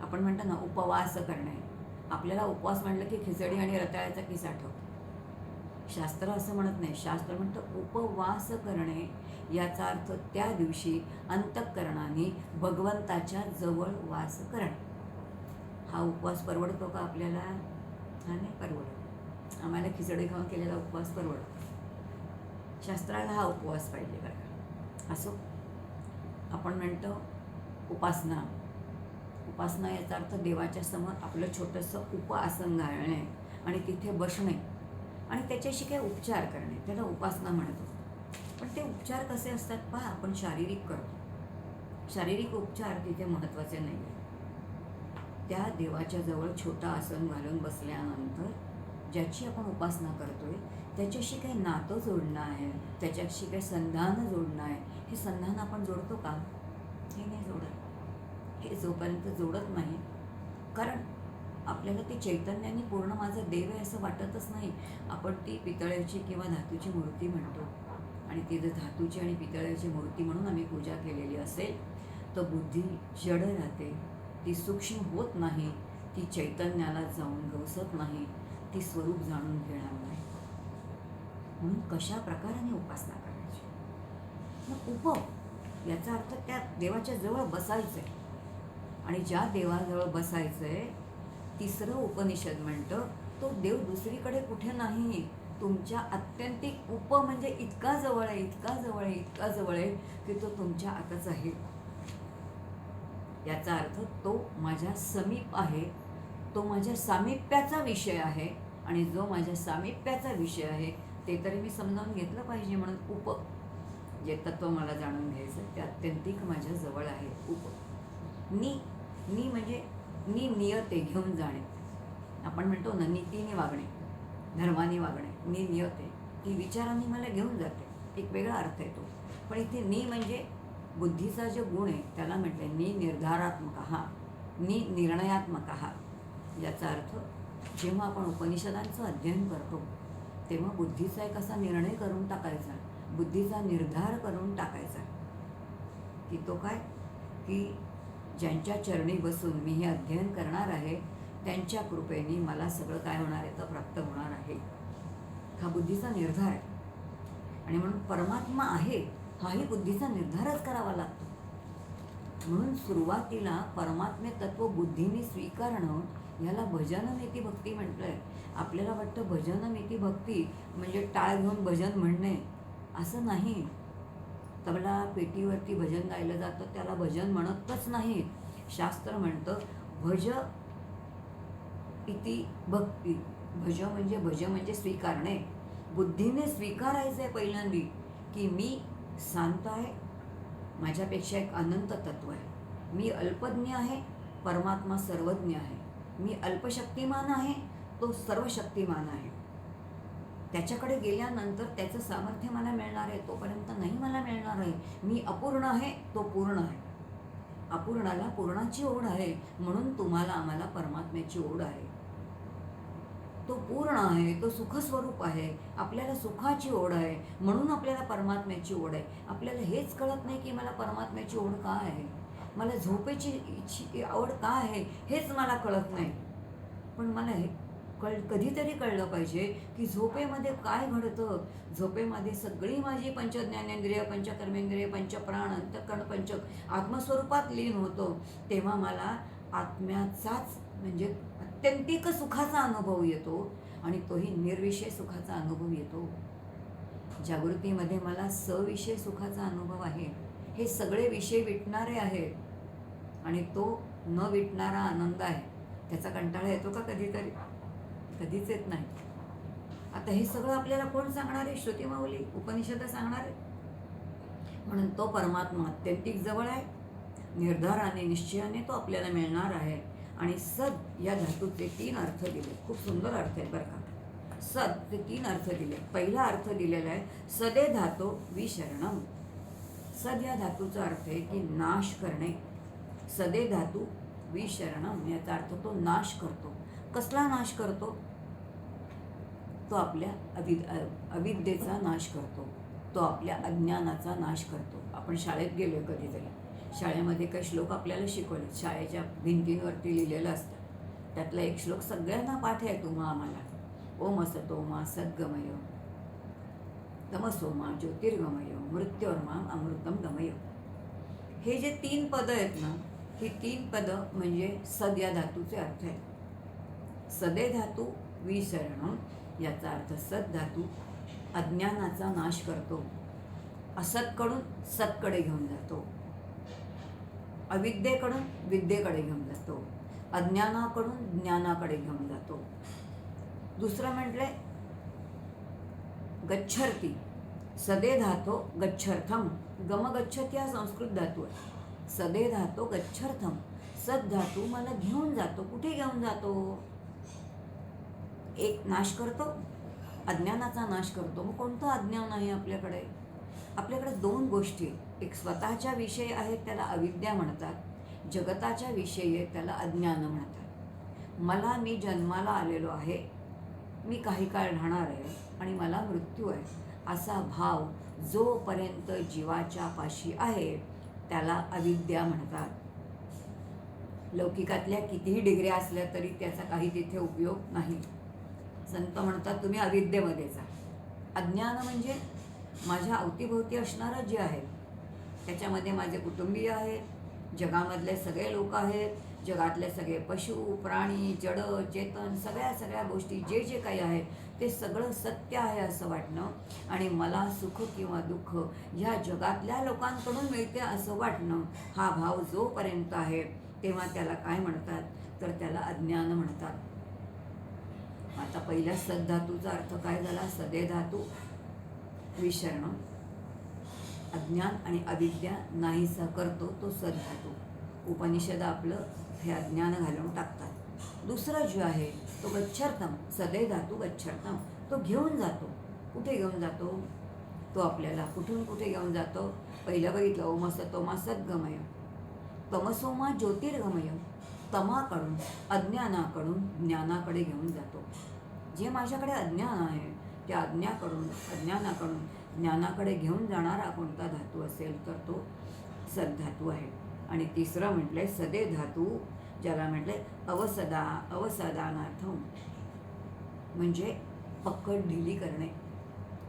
आपण म्हणतो ना उपवास करणे. आपल्याला उपवास म्हटलं की खिचडी आणि रताळ्याचा किस्सा आठवतो. शास्त्र असं म्हणत नाही. शास्त्र म्हणतं उपवास करणे याचा अर्थ त्या दिवशी अंतःकरणाने भगवंताच्या जवळ वास करणे. हा उपवास परवडतो का आपल्याला? हा नाही परवडत. आम्हाला खिचडी खाऊन केलेला उपवास परवडतो. शास्त्राला हा उपवास पाहिजे बघा. असो, आपण म्हणतो उपासना. उपासना याचा अर्थ देवाच्या समोर आपलं छोटंसं उपआसन घालणे आणि तिथे बसणे आणि त्याच्याशी काही उपचार करणे, त्याला उपासना म्हणतो. पण ते उपचार कसे असतात पहा, आपण शारीरिक करतो. शारीरिक उपचार तिथे महत्त्वाचे नाही आहे. त्या देवाच्या जवळ छोटं आसन घालून बसल्यानंतर ज्याची आपण उपासना करतोय त्याच्याशी काही नातं जोडणं आहे, त्याच्याशी काही संधान जोडणं आहे. हे संधान आपण जोडतो का? हे नाही जोडत. हे जोपर्यंत जोडत नाही, कारण आपल्याला ते चैतन्याने पूर्ण माझा देव आहे असं वाटतच नाही. आपण ती पितळ्याची किंवा धातूची मूर्ती म्हणतो आणि ती जर धातूची आणि पितळ्याची मूर्ती म्हणून आम्ही पूजा केलेली असेल तर बुद्धी जड राहते, ती सूक्ष्म होत नाही, ती चैतन्याला जाऊन गवसत नाही, ती स्वरूप जाणून घेणार नाही. म्हणून कशा प्रकाराने उपासना करायची? मग उप याचा अर्थ त्या देवाच्या जवळ बसायचं आहे आणि ज्या देवाजवळ बसायचं आहे तिसरं उपनिषद म्हणतं तो देव दुसरीकडे कुठे नाही, तुमच्या आत्यंतिक उप म्हणजे इतका जवळ आहे, इतका जवळ आहे, इतका जवळ आहे की तो तुमच्या आतच आहे. याचा अर्थ तो माझ्या समीप आहे, तो माझ्या सामिप्याचा विषय आहे आणि जो माझ्या सामिप्याचा विषय आहे ते तरी मी समजावून घेतलं पाहिजे. म्हणून उप जे तत्व मला जाणून घ्यायचं ते आत्यंतिक माझ्या जवळ आहे. उप. नि म्हणजे नियते घेऊन जाणे. आपण म्हणतो ना नीतीने वागणे, धर्माने वागणे. नियते ती विचारांनी मला घेऊन जाते, एक वेगळा अर्थ येतो. पण इथे म्हणजे बुद्धीचा जो गुण आहे त्याला म्हटले निर्धारात्मक, निर्णयात्मक. याचा अर्थ जेव्हा आपण उपनिषदांचं अध्ययन करतो तेव्हा बुद्धीचा एक असा निर्णय करून टाकायचा, बुद्धीचा निर्धार करून टाकायचा की तो काय, की ज्यांच्या चरणी बसून मी हे अध्ययन करणार आहे त्यांच्या कृपेने मला सगळं काय होणार आहे तर प्राप्त होणार आहे. हा बुद्धीचा निर्धार आहे. आणि म्हणून परमात्मा आहे हाही बुद्धीचा निर्धारच करावा लागतो. म्हणून सुरुवातीला परमात्मे तत्व बुद्धीने स्वीकारणं याला भजनमेती भक्ती म्हटलंय. आपल्याला वाटतं भजनमेती भक्ती म्हणजे टाळ घेऊन भजन म्हणणे, असं नाही. तबला पेटीवरती भजन गायलं जातं त्याला भजन म्हणतच नाही. शास्त्र म्हणतं भज इति भक्ती. भज म्हणजे स्वीकारणे. बुद्धीने स्वीकारायचं आहे पहिल्यांदी की मी शांत आहे, माझ्यापेक्षा एक अनंत तत्व आहे. मी अल्पज्ञ आहे, परमात्मा सर्वज्ञ आहे. मी अल्पशक्तिमान आहे, तो सर्वशक्तिमान आहे. त्याच्याकडे गेल्यानंतर त्याचं सामर्थ्य मला मिळणार आहे, तोपर्यंत नाही मला मिळणार आहे. मी अपूर्ण आहे, तो पूर्ण आहे. अपूर्णाला पूर्णाची ओढ आहे, म्हणून तुम्हाला आम्हाला परमात्म्याची ओढ आहे. तो पूर्ण आहे, तो सुखस्वरूप आहे, आपल्याला सुखाची ओढ आहे, म्हणून आपल्याला परमात्म्याची ओढ आहे. आपल्याला हेच कळत नाही की मला परमात्म्याची ओढ का आहे, मला झोपेची आवड का आहे, हेच मला कळत नाही. पण मला हे कधीतरी कळलं पाहिजे की झोपेमध्ये काय घडतं. झोपेमध्ये सगळी माझी पंचज्ञानेंद्रिय, पंचकर्मेंद्रिय, पंचप्राण, अंतःकरण, पंच आत्मस्वरूपात लीन होतो. तेव्हा मला आत्म्याचाच म्हणजे अत्यंतिक सुखाचा अनुभव येतो आणि तोही निर्विषय सुखाचा अनुभव येतो. जागृतीमध्ये मला सविषय सुखाचा अनुभव आहे. हे सगळे विषय विटणारे आहेत आणि तो न विटणारा आनंद आहे. त्याचा कंटाळा येतो का कधीतरी? कधीच येत नाही. आता हे सगळं आपल्याला कोण सांगणार आहे? श्रुती माऊली, उपनिषद सांगणार आहे. म्हणून तो परमात्मा अत्यंतिक जवळ आहे, निर्धाराने निश्चयाने तो आपल्याला मिळणार आहे. आणि सद या धातूचे 3 अर्थ दिले. खूप सुंदर अर्थ आहेत बरं का. सदचे 3 अर्थ दिले. पहिला अर्थ दिलेला आहे सदे धातो विशरणम. सद या धातूचा अर्थ आहे की नाश करणे, सदे धातू विशरणम, याचा अर्थ तो नाश करतो. कसला नाश करतो? तो आपल्या अविद्येचा नाश करतो, तो आपल्या अज्ञानाचा नाश करतो. आपण शाळेत गेलो कधीतरी, शाळेमध्ये काही श्लोक आपल्याला शिकवले, शाळेच्या भिंतींवरती लिहिलेलं असतं. त्यातला एक श्लोक सगळ्यांना पाठ आहे तुम्हा आम्हाला. ओम असतो मा सद्गमय, तमसो मा ज्योतिर्गमय, मृत्योर्मा अमृतम गमय. हे जे 3 पदं आहेत ना, ही 3 पदं म्हणजे सद या धातूचे अर्थ आहेत. सदे धातू विसरणम, याचा अर्थ सद धातू अज्ञानाचा नाश करतो, असतकडून सतकडे घेऊन जातो, अविद्येकडून विद्येकडे घेऊन जातो, अज्ञानाकडून ज्ञानाकडे घेऊन जातो. दुसरं म्हटले गच्छर्ती, सदे धातो गच्छर्थम, गम गच्छती हा संस्कृत धातू आहे. सदे धातो गच्छर्थम, सद धातू मला घेऊन जातो. कुठे घेऊन जातो? एक नाश करतो, अज्ञानाचा नाश करतो. मग कोणतं अज्ञान आहे आपल्याकडे? आपल्याकडे 2 गोष्टी, एक स्वतःच्या विषयी आहेत त्याला अविद्या म्हणतात, जगताच्या विषयी आहे त्याला अज्ञान म्हणतात. मला, मी जन्माला आलेलो आहे, मी काही काळ राहणार आहे आणि मला मृत्यू आहे, असा भाव जोपर्यंत जीवाच्या पाशी आहे त्याला अविद्या म्हणतात. लौकिकातल्या कितीही डिग्र्या असल्या तरी त्याचा काही तिथे उपयोग नाही. संत म्हणतात तुम्ही अविद्येमध्ये जा. अज्ञान म्हणजे माझ्या अवतीभोवती असणारं जे आहे, त्याच्यामध्ये माझे कुटुंबीय आहेत, जगामधले सगळे लोक आहेत, जगातले सगळे पशु प्राणी जड चेतन सगळ्या गोष्टी जे जे काही आहे ते सगळं सत्य आहे असं वाटणं, आणि मला सुख किंवा दुःख ह्या जगातल्या लोकांकडून मिळते असं वाटणं, हा भाव जोपर्यंत आहे तेव्हा त्याला काय म्हणतात? तर त्याला अज्ञान म्हणतात. आता पहिल्या सद धातूचा अर्थ काय झाला? सदे धातू विशरण, अज्ञान आणि अविद्या नाहीसा करतो तो सद धातू. उपनिषद आपलं हे अज्ञान घालून टाकतात. दुसरं जे आहे तो गच्छर्थम, सदे धातू गच्छर्थम, तो घेऊन जातो. कुठे घेऊन जातो? तो आपल्याला कुठून कुठे घेऊन जातो? पहिलं बघितलं ओम असतो सद्गमय, तमसोमा ज्योतिर्गमय, तमाकडून अज्ञानाकडून ज्ञानाकडे घेऊन जातो. जे माझ्याकडे अज्ञान आहे त्या अज्ञानाकडून ज्ञानाकडे घेऊन जाणारा कोणता धातू असेल तर तो सद्धातू आहे. आणि तिसरं म्हटलंय सदे धातू, ज्याला म्हटलंय अवसादानार्थम, म्हणजे पकड ढिली करणे.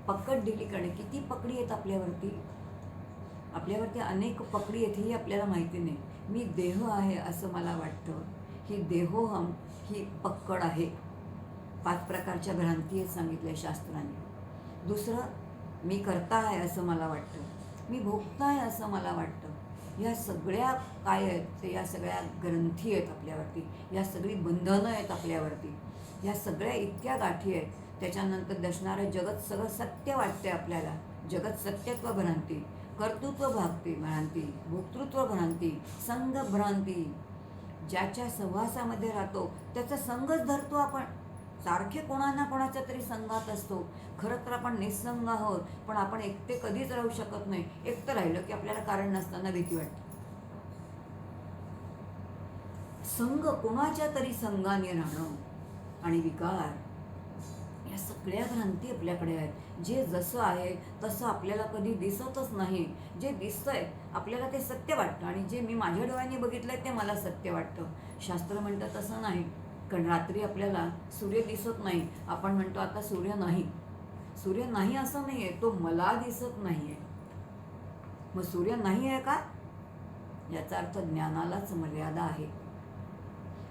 पकड ढिली करणे. किती पकडी आहेत आपल्यावरती अनेक पकडी आहेत ही आपल्याला माहिती नाही. मी देह आहे असं मला वाटतं, ही देहोहम ही पक्कड आहे. 5 प्रकारच्या भ्रांती आहेत सांगितल्या शास्त्राने. दुसरं मी करता आहे असं मला वाटतं, मी भोगता आहे असं मला वाटतं. या सगळ्या काय आहेत ते या सगळ्या ग्रंथी आहेत आपल्यावरती, या सगळी बंधनं आहेत आपल्यावरती, या सगळ्या इतक्या गाठी आहेत. त्याच्यानंतर दर्शणारं जगत सगळं सत्य वाटते आपल्याला. जगत सत्यत्व भ्रांती, कर्तृत्व भ्रांती, भोक्तृत्व भ्रांती, संघ भ्रांती. ज्याच्या सहवासामध्ये राहतो त्याचा संघच धरतो आपण. सारखे कोणा कोणाच्या तरी संघात असतो. खरं तर आपण निस्संग आहोत, पण आपण एकटे कधीच राहू शकत नाही. एकटं राहिलं की आपल्याला कारण नसताना भीती वाटते. संघ, कोणाच्या तरी संघाने राहणं आणि विकार, या सगळ्या भ्रांती आपल्याकडे आहेत. जे जसं आहे तसं आपल्याला कधी दिसतच नाही. जे दिसतंय आपल्याला ते सत्य वाटतं, आणि जे मी माझ्या डोळ्यांनी बघितलंय ते मला सत्य वाटतं. शास्त्र म्हणतं तसं नाही. कारण रात्री आपल्याला सूर्य दिसत नाही, आपण म्हणतो आता सूर्य नाही. सूर्य नाही असं नाही आहे, तो मला दिसत नाही आहे. मग सूर्य नाही आहे का? याचा अर्थ ज्ञानालाच मर्यादा आहे.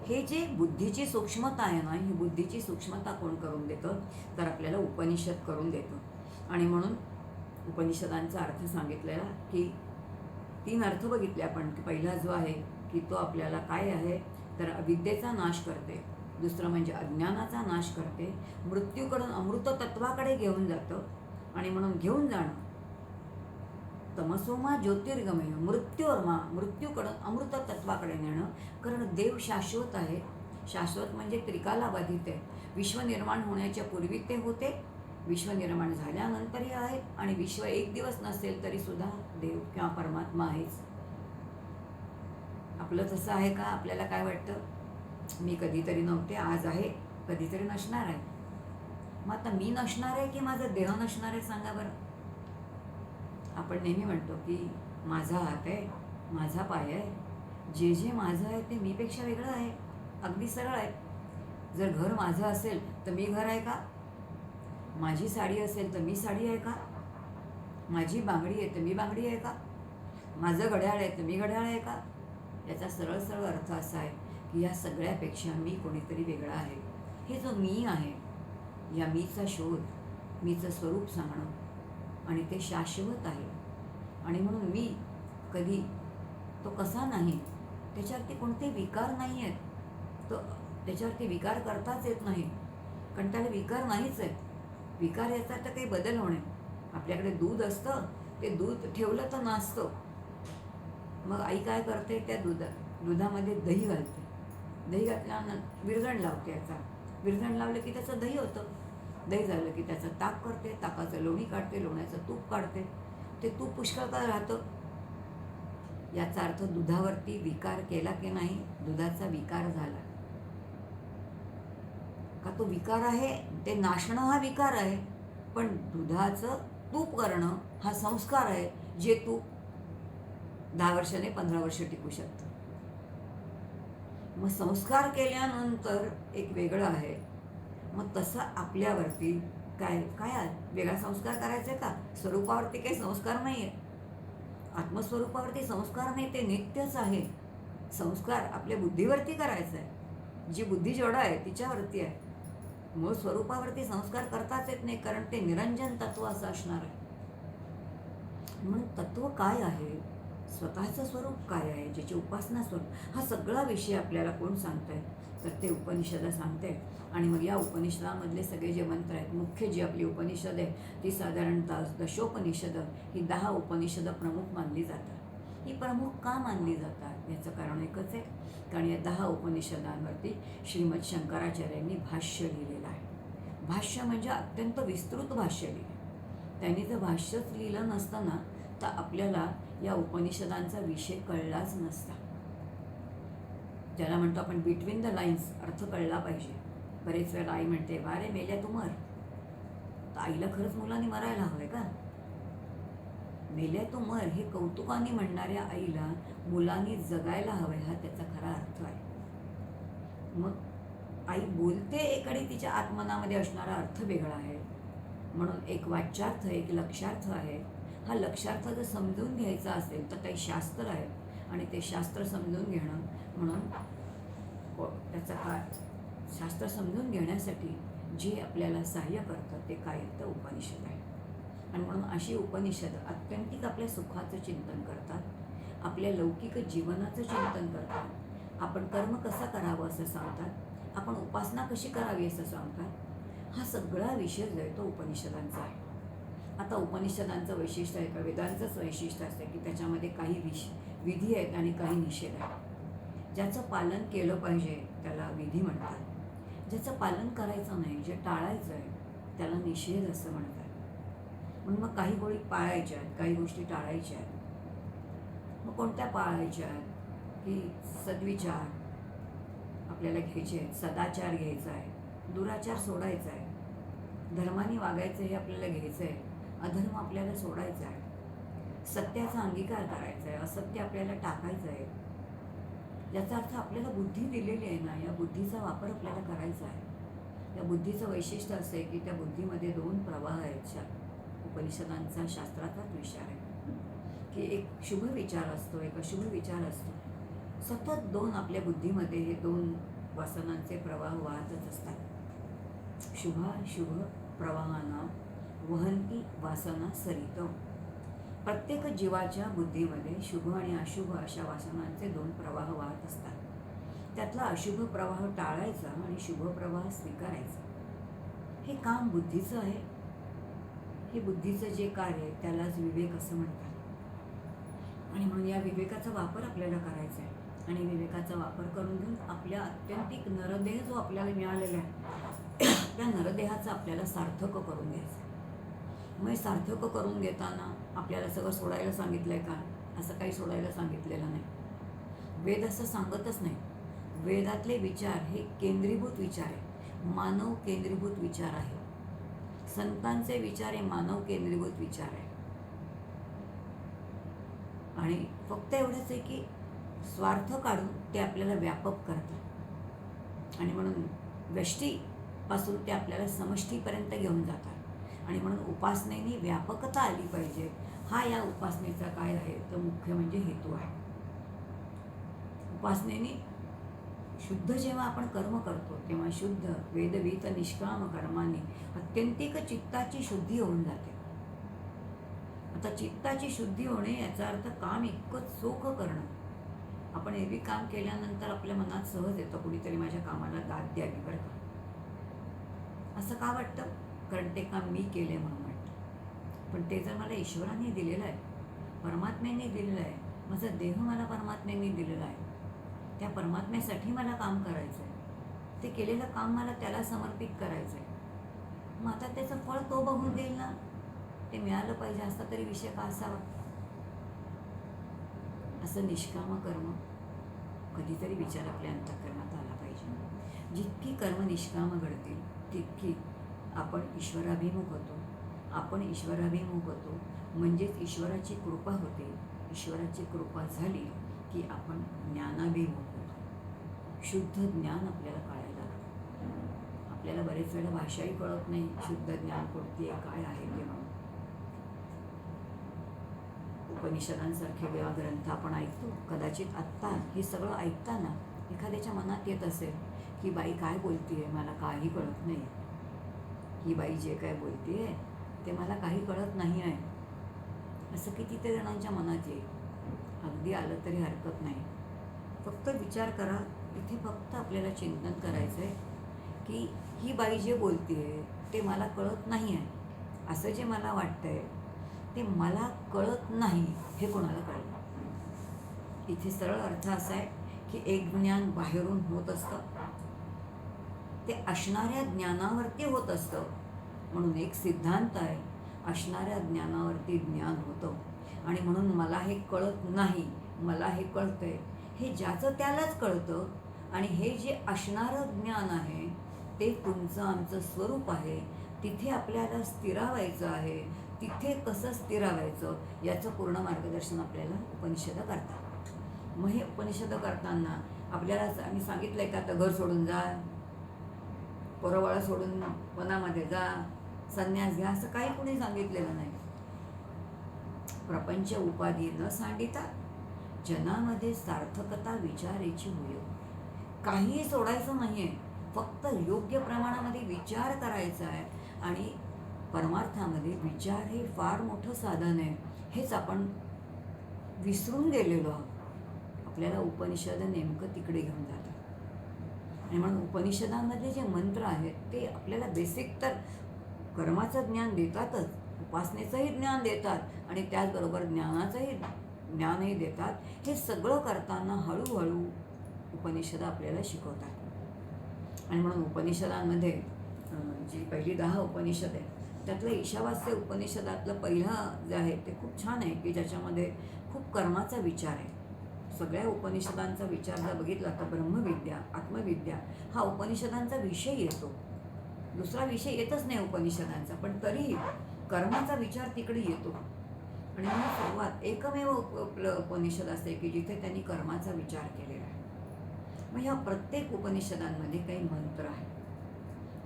हे जे बुद्धीची सूक्ष्मता आहे ना, ही बुद्धीची सूक्ष्मता कोण करून देतं? तर आपल्याला उपनिषद करून देतं. आणि म्हणून उपनिषदांचा अर्थ सांगितलेला की 3 अर्थ बघितले आपण. की पहिला जो आहे की तो आपल्याला काय आहे तर अविद्येचा नाश करते, दुसरं म्हणजे अज्ञानाचा नाश करते, मृत्यूकडून अमृत तत्वाकडे घेऊन जातं. आणि म्हणून घेऊन जाणं तमसोमा ज्योतिर्गमय, मृत्यूकडून अमृत तत्वाकडे नेणं. कारण देव शाश्वत आहे. शाश्वत म्हणजे त्रिकाला बाधित आहे. विश्व निर्माण होण्याच्या पूर्वी ते होते, विश्व निर्माण झाल्यानंतरही आहेत, आणि विश्व एक दिवस नसेल तरी सुद्धा देव किंवा परमात्मा आहेच. आपलं तसं आहे का? आपल्याला काय वाटतं, मी कधीतरी नव्हते, आज आहे, कधीतरी नसणार आहे. मग आता मी नसणार आहे की माझा देह नसणार आहे, सांगा बरं. आपण नेहमी म्हणतो की माझा हात आहे, माझा पाय आहे, जे जे माझं आहे ते मीपेक्षा वेगळं आहे. अगदी सरळ आहे. जर घर माझं असेल तर मी घर आहे का? माझी साडी असेल तर मी साडी आहे का? माझी बांगडी आहे तर मी बांगडी आहे का? माझं घड्याळ आहे तर मी घड्याळ आहे का? याचा सरळ सरळ अर्थ असा आहे की या सगळ्यापेक्षा मी कोणीतरी वेगळा आहे. हे जो मी आहे, या मीचा शोध, मीचं स्वरूप सांगणं, आणि ते शाश्वत आहे. आणि म्हणून मी कधी तो कसा नाही, त्याच्यावरती कोणते विकार नाही आहेत. तो त्याच्यावरती विकार करताच येत नाही, कारण त्याला विकार नाहीच आहेत. विकार याचा तर काही बदल होणे. आपल्याकडे दूध असतं, ते दूध ठेवलं तर नासतं. मग आई काय करते, त्या दुधामध्ये दही घालते. दही घातल्यानंतर विरजण लावते. याचा विरजण लावलं की त्याचं दही होतं. दही झालं की त्याचं ताक करते, ताकाचं लोणी काढते, लोण्याचं तूप काढते. ते तूप पुष्कळ काळ राहतं. याचा अर्थ दुधावरती विकार केला की नाही, दुधाचा विकार झाला का? तो विकार आहे, ते नाशणं हा विकार आहे. पण दुधाचं तूप करणं हा संस्कार आहे, जे तूप 10 वर्षाने 15 वर्ष टिकू शकतं. मग संस्कार केल्यानंतर एक वेगळं आहे. मग तसं आपल्यावरती काय काय वेगळा संस्कार करायचा का? स्वरूपावरती काही संस्कार नाही आहे. आत्मस्वरूपावरती संस्कार नाही, ते नित्यच आहे. संस्कार आपल्या बुद्धीवरती करायचा आहे. जी बुद्धी जेवढा आहे तिच्यावरती आहे. मूळ स्वरूपावरती संस्कार करताच येत नाही, कारण ते निरंजन तत्व असं असणार आहे. म्हणून तत्व काय आहे, स्वतःचं स्वरूप काय आहे, ज्याची उपासना स्वरूप, हा सगळा विषय आपल्याला कोण सांगताय, तर ते उपनिषद सांगते. आणि मग या उपनिषदामधले सगळे जे मंत्र आहेत, मुख्य जी आपली उपनिषद आहे ती साधारणतः दशोपनिषदं, ही 10 उपनिषदं प्रमुख मानली जातात. ही प्रमुख का मानली जातात याचं कारण एकच आहे, कारण या 10 उपनिषदांवरती श्रीमद शंकराचार्यांनी भाष्य लिहिलेलं आहे. भाष्य म्हणजे अत्यंत विस्तृत भाष्य लिहिलं. त्यांनी जर भाष्यच लिहिलं नसतं ना, तर आपल्याला या उपनिषदांचा विषय कळलाच नसता. ज्याला म्हणतो आपण बिटवीन द लाईन्स, अर्थ कळला पाहिजे. बरेच वेळा आई म्हणते, वारे मेल्या तू मर. तर आईला खरंच मुलांनी मरायला हवंय का? मेल्या तू मर हे कौतुकाने म्हणणाऱ्या आईला मुलांनी जगायला हवंय, हा त्याचा खरा अर्थ आहे. मग आई बोलते एक आणि तिच्या आत्मनामध्ये असणारा अर्थ वेगळा आहे. म्हणून एक वाच्यार्थ, एक लक्षार्थ आहे. हा लक्षार्थ जर समजून घ्यायचा असेल तर काही शास्त्र आहे, आणि ते शास्त्र समजून घेणं, म्हणून त्याचा काय, शास्त्र समजून घेण्यासाठी जे आपल्याला सहाय्य करतं ते काय, तर उपनिषद आहे. आणि म्हणून अशी उपनिषद आत्यंतिक आपल्या सुखाचं चिंतन करतात, आपल्या लौकिक जीवनाचं चिंतन करतात, आपण कर्म कसं करावं असं सांगतात, आपण उपासना कशी करावी असं सांगतात. हा सगळा विषय जो आहे तो उपनिषदांचा आहे. आता उपनिषदांचं वैशिष्ट्य आहे का, वेदांचंच वैशिष्ट्य असतं की त्याच्यामध्ये काही विधी आहेत आणि काही निषेध आहेत. ज्याचं पालन केलं पाहिजे त्याला विधी म्हणतात, ज्याचं पालन करायचं नाही, जे टाळायचं आहे त्याला निषेध असं म्हणतात. म्हणून मग काही गोष्टी पाळायच्या आहेत, काही गोष्टी टाळायच्या आहेत. मग कोणत्या पाळायच्या आहेत की सद्विचार आपल्याला घ्यायचे आहेत, सदाचार घ्यायचा आहे, दुराचार सोडायचा आहे, धर्माने वागायचं हे आपल्याला घ्यायचं आहे, अधर्म आपल्याला सोडायचा आहे, सत्याचा अंगीकार करायचा आहे, असत्य आपल्याला टाकायचं आहे. याचा अर्थ आपल्याला बुद्धी दिलेली आहे ना, या बुद्धीचा वापर आपल्याला करायचा आहे. या बुद्धीचं वैशिष्ट्य असं आहे की त्या बुद्धीमध्ये 2 प्रवाह आहेत. उपनिषदांचा शास्त्राचाच विचार आहे की एक शुभ विचार असतो, एक अशुभ विचार असतो. सतत 2 आपल्या बुद्धीमध्ये हे 2 वासनांचे प्रवाह वाहतच असतात. शुभाशुभ प्रवाहांना वहंती वासना सरित. प्रत्येक जीवाच्या बुद्धीमध्ये शुभ आणि अशुभ अशा वासनांचे 2 प्रवाह वाहत असतात. त्यातला अशुभ प्रवाह टाळायचा आणि शुभ प्रवाह स्वीकारायचा. हे काम बुद्धीचं आहे. हे बुद्धीचं जे कार्य आहे त्यालाच विवेक असं म्हणतात. आणि म्हणून या विवेकाचा वापर आपल्याला करायचा आहे. आणि विवेकाचा वापर करून घेऊन आपल्या अत्यंतिक नरदेह जो आपल्याला मिळालेला आहे त्या नरदेहाचं आपल्याला सार्थक करून घ्यायचं आहे. मग सार्थक करून घेताना आपल्याला सगळं सोडायला सांगितलं आहे का? असं काही सोडायला सांगितलेलं नाही. वेद असं सांगतच नाही. वेदातले विचार हे केंद्रीभूत विचार आहे, मानव केंद्रीभूत विचार आहे. संतांचे विचार हे मानव केंद्रीभूत विचार आहे. आणि फक्त एवढंच आहे की स्वार्थ काढून ते आपल्याला व्यापक करतात आणि म्हणून व्यष्टीपासून ते आपल्याला समष्टीपर्यंत घेऊन जातात. आणि म्हणून उपासनेने व्यापकता आली पाहिजे. हा या उपासनेचा काय आहे तर मुख्य म्हणजे हेतू आहे. उपासनेने शुद्ध जेव्हा आपण कर्म करतो तेव्हा शुद्ध वेदवीत निष्काम कर्माने अत्यंतिक चित्ताची शुद्धी होऊन जाते. आता चित्ताची शुद्धी होणे याचा अर्थ काम इतकं चोख करणं. आपण एरवी काम केल्यानंतर आपल्या मनात सहज येतं कुणीतरी माझ्या कामाला दाद द्यावी बरं का. असं का वाटतं? कारण ते काम मी केले म्हणून वाटतं. पण ते जर मला ईश्वराने दिलेलं आहे, परमात्म्याने दिलेलं आहे, माझा देह मला परमात्म्याने दिलेला आहे, त्या परमात्म्यासाठी मला काम करायचं आहे, ते केलेलं काम मला त्याला समर्पित करायचं आहे. मग आता त्याचं फळ तो बघून देईल ना. ते मिळालं पाहिजे असता तरी विषय का असावा. असं निष्काम कर्म कधीतरी विचार आपल्या अंतःकरणात आला पाहिजे. जितकी कर्म निष्काम घडतील तितकी आपण ईश्वराभिमुख होतो. आपण ईश्वराभिमुख होतो म्हणजेच ईश्वराची कृपा होते. ईश्वराची कृपा झाली की आपण ज्ञानाभिमुख होतो. शुद्ध ज्ञान आपल्याला कळायला लागतं. आपल्याला बरेच वेळेला भाषाही कळत नाही शुद्ध ज्ञान कोणती आहे, काय आहे ते म्हणून. उपनिषदांसारखे वेळा ग्रंथ आपण ऐकतो. कदाचित आत्ता हे सगळं ऐकताना एखाद्याच्या मनात येत असेल की बाई काय बोलतीये, मला काही कळत नाही. ही बाई जे काय बोलतीये ते मला काही कळत नाही आहे, असं कितीतरी जणांच्या मनात येईल. अगदी आलं तरी हरकत नाही. फक्त विचार करा. इथे फक्त आपल्याला चिंतन करायचं आहे की ही बाई जे बोलतीये ते मला कळत नाही आहे. असं जे मला वाटतंय ते मला कळत नाही हे कोणाला कळलं. इथे सरळ अर्थ असा आहे की एक ज्ञान बाहेरून होत असतं, ते असणाऱ्या ज्ञानावरती होत असतं. म्हणून एक सिद्धांत आहे, असणाऱ्या ज्ञानावरती ज्ञान होतं. आणि म्हणून मला हे कळत नाही, मला हे कळतंय, हे ज्याचं त्यालाच कळतं. आणि हे जे असणारं ज्ञान आहे ते तुमचं आमचं स्वरूप आहे. तिथे आपल्याला स्थिरावायचं आहे. तिथे कसं स्थिरावायचं याचं पूर्ण मार्गदर्शन आपल्याला उपनिषदं करतात. मग हे उपनिषदं करताना आपल्याला आम्ही सांगितलं आहे का आता घर सोडून जा, पोरबाळा सोडून वनामध्ये जा, संन्यास घ्या, असं काही कुणी सांगितलेलं नाही. प्रपंच उपाधी न सांडिता जनामध्ये सार्थकता विचारायची होय. काहीही सोडायचं नाही आहे, फक्त योग्य प्रमाणामध्ये विचार करायचा आहे. आणि परमार्थामध्ये विचार हे फार मोठं साधन आहे, हेच आपण विसरून गेलेलो आहोत. आपल्याला उपनिषद नेमकं तिकडे घेऊन जातात. आणि म्हणून उपनिषदांमध्ये जे मंत्र आहेत ते आपल्याला बेसिक तर कर्माचं ज्ञान देतातच, उपासनेचंही ज्ञान देतात आणि त्याचबरोबर ज्ञानही देतात. हे सगळं करताना हळूहळू उपनिषदं आपल्याला शिकवतात. आणि म्हणून उपनिषदांमध्ये जी पहिली 10 उपनिषद आहेत त्यातलं ईशावास्य उपनिषदातलं पहिलं जे आहे ते खूप छान आहे की ज्याच्यामध्ये खूप कर्माचा विचार आहे. सगळ्या उपनिषदांचा विचार जर बघितला तर ब्रह्मविद्या, आत्मविद्या हा उपनिषदांचा विषय येतो. दुसरा विषय येतच नाही उपनिषदांचा, पण तरीही कर्माचा विचार तिकडे येतो. आणि मग सुरुवात एकमेव उपनिषद असते की जिथे त्यांनी कर्माचा विचार केलेला आहे. मग ह्या प्रत्येक उपनिषदांमध्ये काही मंत्र आहेत.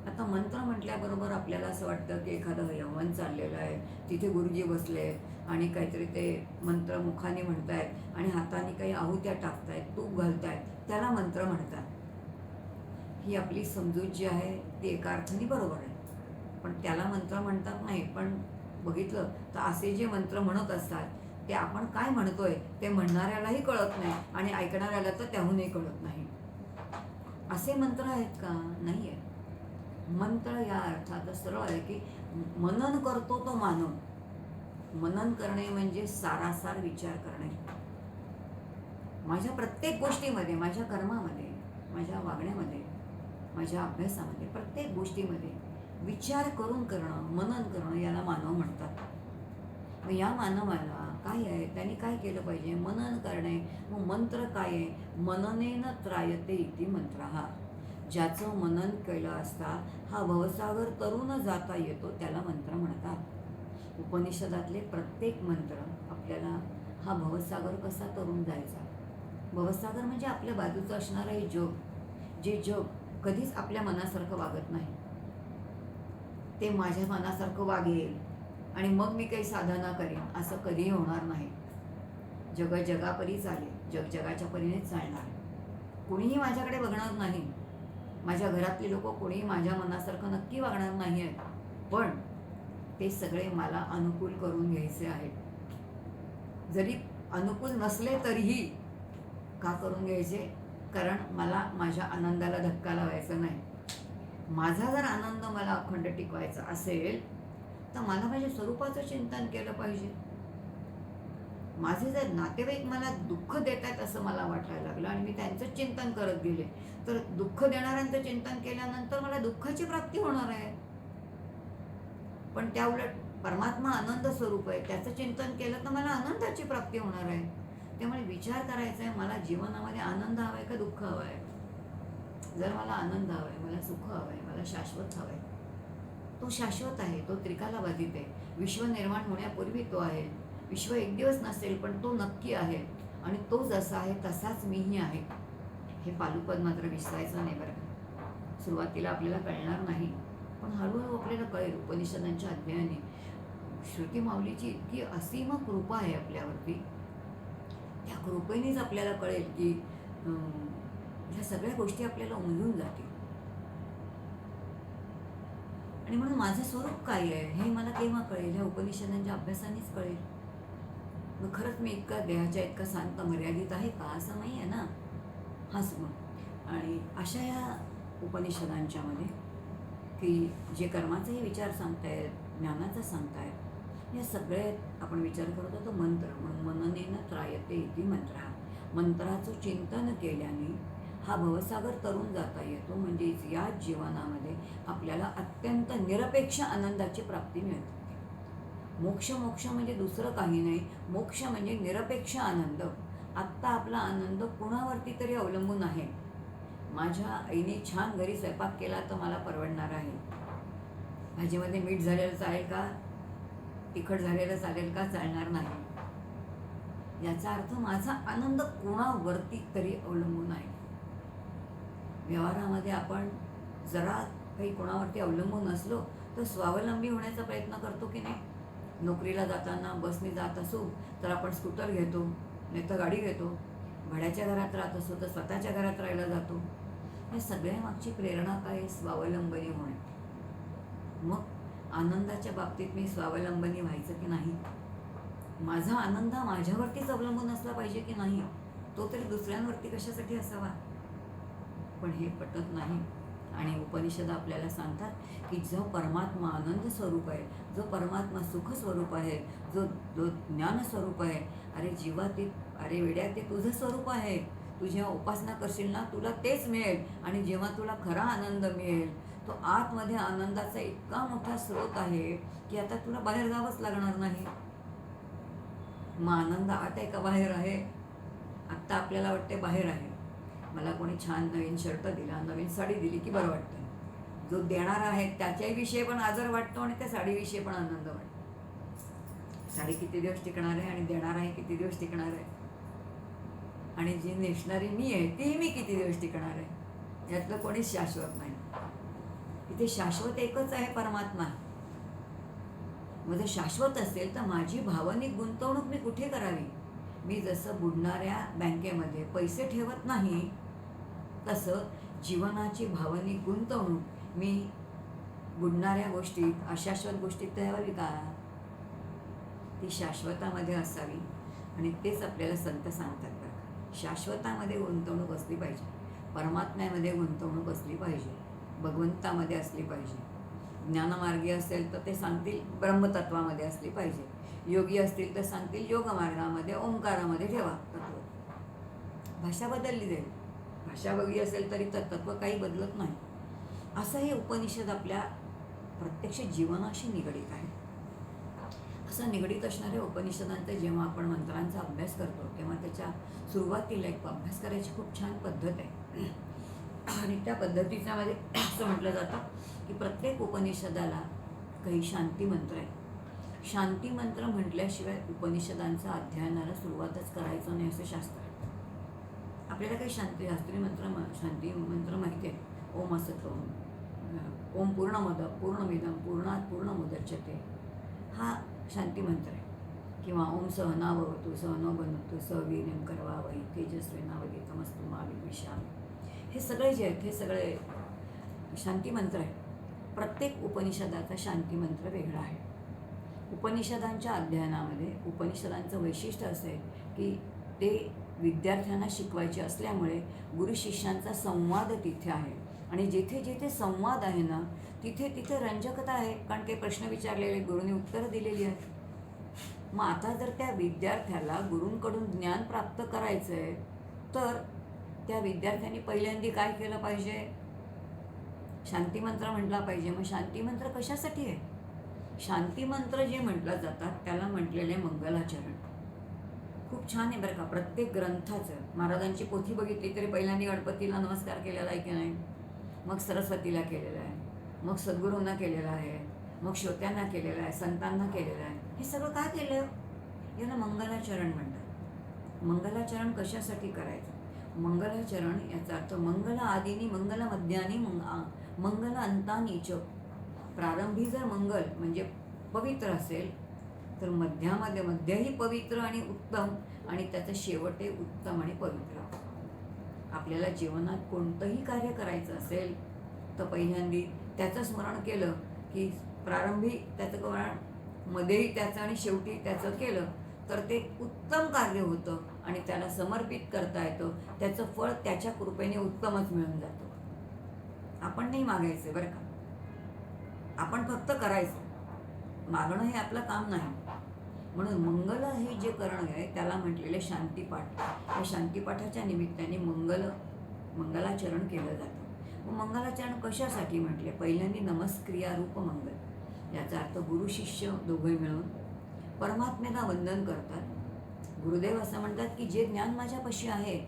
आता मंत्र म्हटल्याबरोबर आपल्याला असं वाटतं की एखादं यवन चाललेलं आहे, तिथे गुरुजी बसले आणि काहीतरी ते मंत्र मुखाने म्हणतायत आणि हाताने काही आहुत्या टाकतायत, तूप घालतायत, त्याला मंत्र म्हणतात. ही आपली समजूत जी आहे ती एका अर्थाने बरोबर आहे, पण त्याला मंत्र म्हणतात नाही. पण बघितलं तर असे जे मंत्र म्हणत असतात ते आपण काय म्हणतोय ते म्हणणाऱ्यालाही कळत नाही आणि ऐकणाऱ्याला तर त्याहूनही कळत नाही. असे मंत्र आहेत का? नाही आहे. मंत्र या अर्थात सरळ आहे की मनन करतो तो मानव. मनन करणे म्हणजे सारासार विचार करणे. माझ्या प्रत्येक गोष्टीमध्ये, माझ्या कर्मामध्ये, माझ्या वागण्यामध्ये, माझ्या अभ्यासामध्ये, प्रत्येक गोष्टीमध्ये विचार करून करणं, मनन करणं याला मानव म्हणतात. मग या मानवाला काय आहे, त्यांनी काय केलं पाहिजे, मनन करणे. मग मंत्र काय आहे, मननेन त्रायते इति मंत्र. हा ज्याचं मनन केलं असता हा भवसागर तरुण जाता येतो त्याला मंत्र म्हणतात. उपनिषदातले प्रत्येक मंत्र आपल्याला हा भवसागर कसा तरुण जायचा. भवसागर म्हणजे आपल्या बाजूचं असणारं हे जग, जे जग कधीच आपल्या मनासारखं वागत नाही. ते माझ्या मनासारखं वागेल आणि मग मी काही साधना करेन असं कधीही होणार नाही. जग जगापरी चालेल, जग जगाच्या परीनेच चालणार. कोणीही माझ्याकडे बघणार नाही. माझ्या घरातले लोक कोणीही माझ्या मनासारखं नक्की वागणार नाही आहेत, पण ते सगळे मला अनुकूल करून घ्यायचे आहेत. जरी अनुकूल नसले तरीही का करून घ्यायचे, कारण मला माझ्या आनंदाला धक्का लावायचा नाही. माझा जर आनंद मला अखंड टिकवायचा असेल तर मला माझ्या स्वरूपाचं चिंतन केलं पाहिजे. माझे जर नातेवाईक मला दुःख देत आहेत असं मला वाटायला लागलं आणि मी त्यांचं चिंतन करत गेले तर दुःख देणाऱ्यांचं चिंतन केल्यानंतर मला दुःखाची प्राप्ती होणार आहे. पण त्या उलट परमात्मा आनंद स्वरूप आहे, त्याचं चिंतन केलं तर मला आनंदाची प्राप्ती होणार आहे. त्यामुळे विचार करायचा आहे, मला जीवनामध्ये आनंद हवा आहे का दुःख हवं आहे. जर मला आनंद हवा आहे, मला सुख हवं आहे, मला शाश्वत हवं आहे, तो शाश्वत आहे, तो त्रिकालाबाधित आहे. विश्व निर्माण होण्यापूर्वी तो आहे. विश्व एक दिवस नसेल पण तो नक्की आहे आणि तो जसा आहे तसाच मीही आहे. हे पालुपद मात्र विसरायचं नाही बरं का. सुरुवातीला आपल्याला कळणार नाही, पण हळूहळू आपल्याला कळेल. उपनिषदांच्या अध्ययनाने श्रुती माऊलीची इतकी असीम कृपा आहे आपल्यावरती, त्या कृपेनेच आपल्याला कळेल की ह्या सगळ्या गोष्टी आपल्याला उमलून जातील. आणि म्हणून माझं स्वरूप काय आहे हे मला केव्हा कळेल, ह्या उपनिषदांच्या अभ्यासानेच कळेल. मग खरंच मी इतका देहाच्या इतका शांत मर्यादित आहे का, असं नाही आहे ना. हाच मग. आणि अशा या उपनिषदांच्या मध्ये की जे कर्माचाही विचार सांगतायत, ज्ञानाचा सांगतायत, या सगळ्यात आपण विचार करतो तो मंत्र. म्हणून मननेन त्रायते इति मंत्र. मंत्राचं चिंतन केल्याने हा भवसागर तरुण जाता येतो. म्हणजेच या जीवनामध्ये आपल्याला अत्यंत निरपेक्ष आनंदाची प्राप्ती मिळते. मोक्ष म्हणजे दुसरं काही नाही. मोक्ष म्हणजे निरपेक्ष आनंद. आत्ता आपला आनंद कुणावरती तरी अवलंबून आहे. माझ्या आईने छान घरी स्वयंपाक केला तर मला परवडणार आहे. भाजीमध्ये मीठ झालेलं चालेल का, तिखट झालेलं चालेल का, चालणार नाही. याचा अर्थ माझा आनंद कोणावरती तरी अवलंबून आहे. व्यवहारामध्ये आपण जरा काही कोणावरती अवलंबून असलो तर स्वावलंबी होण्याचा प्रयत्न करतो की नाही. नोकरीला जाताना बसने जात असू तर आपण स्कूटर घेतो, नाही तर गाडी घेतो. भाड्याच्या घरात राहत असू तर स्वतःच्या घरात राहायला जातो. या सगळ्या मागची प्रेरणा काय, स्वावलंबनी होणे. मग आनंदाच्या बाबतीत मी स्वावलंबनी व्हायचं की नाही. माझा आनंद माझ्यावरतीच अवलंबून असला पाहिजे की नाही, तो तरी दुसऱ्यांवरती कशासाठी असावा. पण हे पटत नाही. आणि उपनिषद आपल्याला सांगतात की जो परमात्मा आनंद स्वरूप आहे, जो परमात्मा सुख स्वरूप आहे, जो ज्ञान स्वरूप आहे, अरे जीवा ते, अरे वेड्या, ते तुझं स्वरूप आहे. तू जेव्हा उपासना करशील ना तुला तेच मिळेल. आणि जेव्हा तुला खरा आनंद मिळेल तो आतमध्ये आनंदाचा इतका मोठा स्रोत आहे की आता तुला बाहेर जावंच लागणार नाही. मग आनंद आत आहे का बाहेर आहे. आत्ता आपल्याला वाटते बाहेर आहे. मला कोणी छान नवीन शर्ट दिला, नवीन साडी दिली की बरं वाटतं. जो देणारा आहे त्याच्याही विषयी पण आदर वाटतो आणि त्या साडीविषयी पण आनंद वाटतो. साडी किती दिवस टिकणार आहे आणि देणारा आहे किती दिवस टिकणार आहे, आणि जी नेसणारी मी आहे ती मी किती दिवस टिकणार आहे, यातलं कोणीच शाश्वत नाही. इथे शाश्वत एकच आहे, परमात्मा. मग जर शाश्वत असेल तर माझी भावनिक गुंतवणूक मी कुठे करावी. मी जसं बुडणाऱ्या बँकेमध्ये पैसे ठेवत नाही तसं जीवनाची भावनिक गुंतवणूक मी बुडणाऱ्या गोष्टीत, अशाश्वत गोष्टीत ठेवावी का. ती शाश्वतामध्ये असावी. आणि तेच आपल्याला संत सांगतात बघा, शाश्वतामध्ये गुंतवणूक असली पाहिजे, परमात्म्यामध्ये गुंतवणूक असली पाहिजे, भगवंतामध्ये असली पाहिजे. ज्ञानमार्गी असेल तर ते सांगतील ब्रह्मतत्वामध्ये असली पाहिजे. योगी असतील तर सांगतील योगमार्गामध्ये, ओंकारामध्ये ठेवा तत्व. भाषा बदलली जाईल. भाषा वेगळी असेल तरी तत्व काही बदलत नाही. असं हे उपनिषद आपल्या प्रत्यक्ष जीवनाशी निगडीत आहे. असं निगडीत असणाऱ्या उपनिषदांचा जेव्हा आपण मंत्रांचा अभ्यास करतो तेव्हा त्याच्या सुरुवातीला एक अभ्यास करायची खूप छान पद्धत आहे. आणि त्या पद्धतीच्यामध्ये असं म्हटलं जातं की प्रत्येक उपनिषदाला काही शांती मंत्र आहे. शांती मंत्र म्हटल्याशिवाय उपनिषदांचा अध्ययनाला सुरुवातच करायचं नाही असं शास्त्र आहे. आपल्याला काही शास्त्रीय शांती मंत्र माहिती आहे. ओम असत ओम पूर्णमद पूर्णमिदं पूर्णात पूर्णमुदच्यते हा शांती मंत्र आहे. किंवा ओम सहनावतु सहनो बनतु सवीर्यं करवावहै तेजस्विनावधीतमस्तु मा विद्विषावहै. हे सगळे जे आहेत हे सगळे शांती मंत्र आहेत. प्रत्येक उपनिषदाचा शांती मंत्र वेगळा आहे. उपनिषदांच्या अध्ययनामध्ये उपनिषदांचं वैशिष्ट्य असं आहे की ते विद्यार्थ्यांना शिकवायचे असल्यामुळे गुरु शिष्यांचा संवाद तिथे आहे. आणि जिथे जिथे संवाद आहे ना तिथे तिथे रंजकता आहे. कारण काही प्रश्न विचारलेले गुरुने उत्तरं दिलेली आहेत. मग आता जर त्या विद्यार्थ्याला गुरूंकडून ज्ञान प्राप्त करायचं आहे तर त्या विद्यार्थ्यांनी पहिल्यांदा काय केलं पाहिजे? शांतीमंत्र म्हटला पाहिजे. मग शांतीमंत्र कशासाठी आहे? शांतीमंत्र जे म्हटलं जातात त्याला म्हटलेले मंगलाचरण खूप छान आहे बरं का. प्रत्येक ग्रंथाचं महाराजांची पोथी बघितली तरी पहिल्यांदा गणपतीला नमस्कार केलेला आहे की नाही, मग सरस्वतीला केलेला आहे, मग सद्गुरूंना केलेला आहे, मग श्रोत्यांना केलेलं आहे, संतांना केलेलं आहे. हे सगळं काय केलं? याला मंगलाचरण म्हणतात. मंगलाचरण कशासाठी करायचं? मंगलाचरण याचा अर्थ मंगल आदिनी मंगल मध्यानी मंगल अंतानी च. प्रारंभी जर मंगल म्हणजे पवित्र असेल तर मध्यही पवित्र आणि उत्तम आणि त्याचं शेवटे उत्तम आणि पवित्र. आपल्याला जीवनात कोणतंही कार्य करायचं असेल तर पहिल्यांदा त्याचं स्मरण केलं की प्रारंभी त्याचं स्मरण, मध्येही त्याचं आणि शेवटी त्याचं केलं तर ते उत्तम कार्य होतं आणि त्याला समर्पित करता येतं. त्याचं फळ त्याच्या कृपेने उत्तमच मिळून जातं. आपण नाही मागायचं बरं का, आपण फक्त करायचं. मागणं हे आपलं काम नाही. म्हणून मंगल हे जे करणं आहे त्याला म्हटलेले शांतीपाठ. या शांतीपाठाच्या निमित्ताने मंगलाचरण केलं जातं. मग मंगलाचरण कशासाठी म्हटले? पहिल्यांदा नमस्क्रियारूप मंगल. याचा अर्थ गुरु शिष्य दोघे मिळून परमात्म्याला वंदन करतात. गुरुदेव असं म्हणतात की जे ज्ञान माझ्यापाशी आहे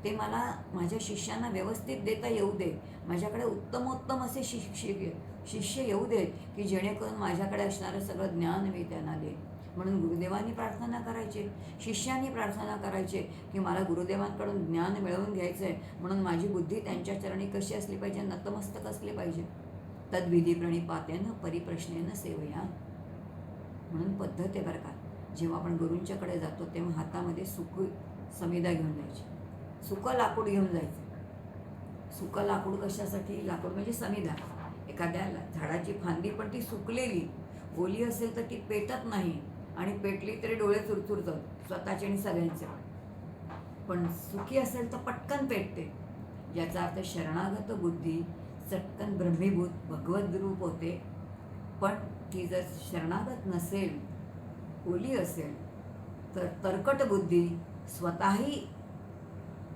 ते मला माझ्या शिष्यांना व्यवस्थित देता येऊ दे. माझ्याकडे उत्तमोत्तम असे शिष्य येऊ देत की जेणेकरून माझ्याकडे असणारं सगळं ज्ञान मी त्यांना देईन. म्हणून गुरुदेवांनी प्रार्थना करायचे, शिष्यांनी प्रार्थना करायचे की मला गुरुदेवांकडून ज्ञान मिळवून घ्यायचं आहे. म्हणून माझी बुद्धी त्यांच्या चरणी कशी असली पाहिजे? नतमस्तक असली पाहिजे. तद्विधी प्रणिपातेन परिप्रश्नेन सेवया म्हणून पद्धत आहे बरं का. जेव्हा आपण गुरूंच्याकडे जातो तेव्हा हातामध्ये सुकं समिधा घेऊन जायची, सुकं लाकूड घेऊन जायचं. सुकं लाकूड कशासाठी? लाकूड म्हणजे समिधा. एखाद्या झाडाची फांदी पण ती सुकलेली ओली असेल तर ती पेटत नाही आणि पेटली तरी डोळे चुरचुरतात स्वतःचे आणि सगळ्यांचे. पण सुकी असेल तर पटकन पेटते. याचा अर्थ शरणागत बुद्धी चटकन ब्रह्मीभूत भगवत रूप होते. पण ती जर शरणागत नसेल, ओली असेल तर तरकट बुद्धी स्वतःही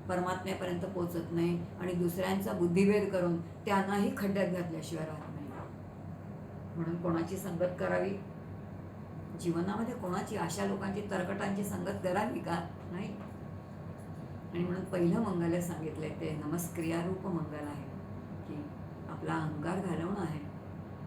परमात्म्यापर्यंत पोचत नाही आणि दुसऱ्यांचा बुद्धिभेद करून त्यांनाही खड्ड्यात घातल्याशिवाय राहत नाही. म्हणून कोणाची संगत करावी? जीवनामध्ये कोणाची? अशा लोकांची, तरकटांची संगत करावी का? नाही. आणि म्हणून पहिलं मंगल सांगितलंय ते नमस्क्रियारूप मंगल आहे की आपला अहंकार घालवणं आहे.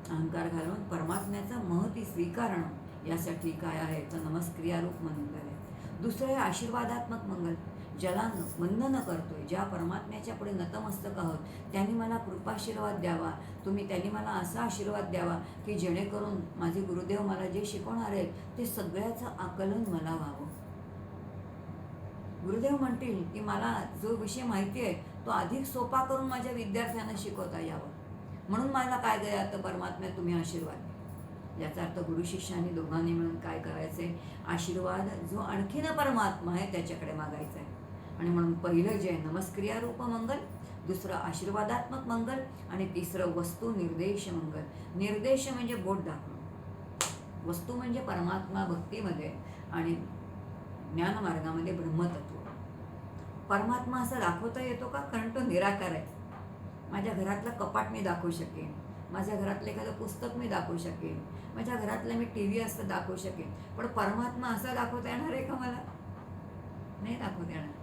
अहंकार घालवून परमात्म्याचं महती स्वीकारणं यासाठी काय आहे तर नमस्क्रियारूप मंगल आहे. दुसरं आहे आशीर्वादात्मक मंगल. ज्याला वंदन करतोय, ज्या परमात्म्याच्या पुढे नतमस्तक आहोत त्यांनी मला कृपाशीर्वाद द्यावा. त्यांनी मला असा आशीर्वाद द्यावा की जेणेकरून माझे गुरुदेव मला जे शिकवणार आहेत ते सगळ्याचं आकलन मला व्हावं. गुरुदेव म्हणतील की मला जो विषय माहिती आहे तो अधिक सोपा करून माझ्या विद्यार्थ्यांना शिकवता यावं. म्हणून मला काय गया तर परमात्म्या तुम्ही आशीर्वाद द्या. याचा अर्थ गुरु शिष्यांनी दोघांनी मिळून काय करायचंय? आशीर्वाद जो आणखीन परमात्मा आहे त्याच्याकडे मागायचा आहे. आणि म्हणून पहिलं जे आहे नमस्क्रियारूप मंगल, दुसरं आशीर्वादात्मक मंगल आणि तिसरं वस्तू निर्देश मंगल. निर्देश म्हणजे बोट दाखवणं, वस्तू म्हणजे परमात्मा भक्तीमध्ये आणि ज्ञानमार्गामध्ये ब्रह्मतत्व. परमात्मा असा दाखवता येतो का? कारण तो निराकार आहे. माझ्या घरातलं कपाट मी दाखवू शकेन, माझ्या घरातलं एखादं पुस्तक मी दाखवू शकेन, माझ्या घरातलं मी टी व्ही असं दाखवू शकेन, पण परमात्मा असा दाखवता येणार आहे का मला? नाही दाखवता येणार.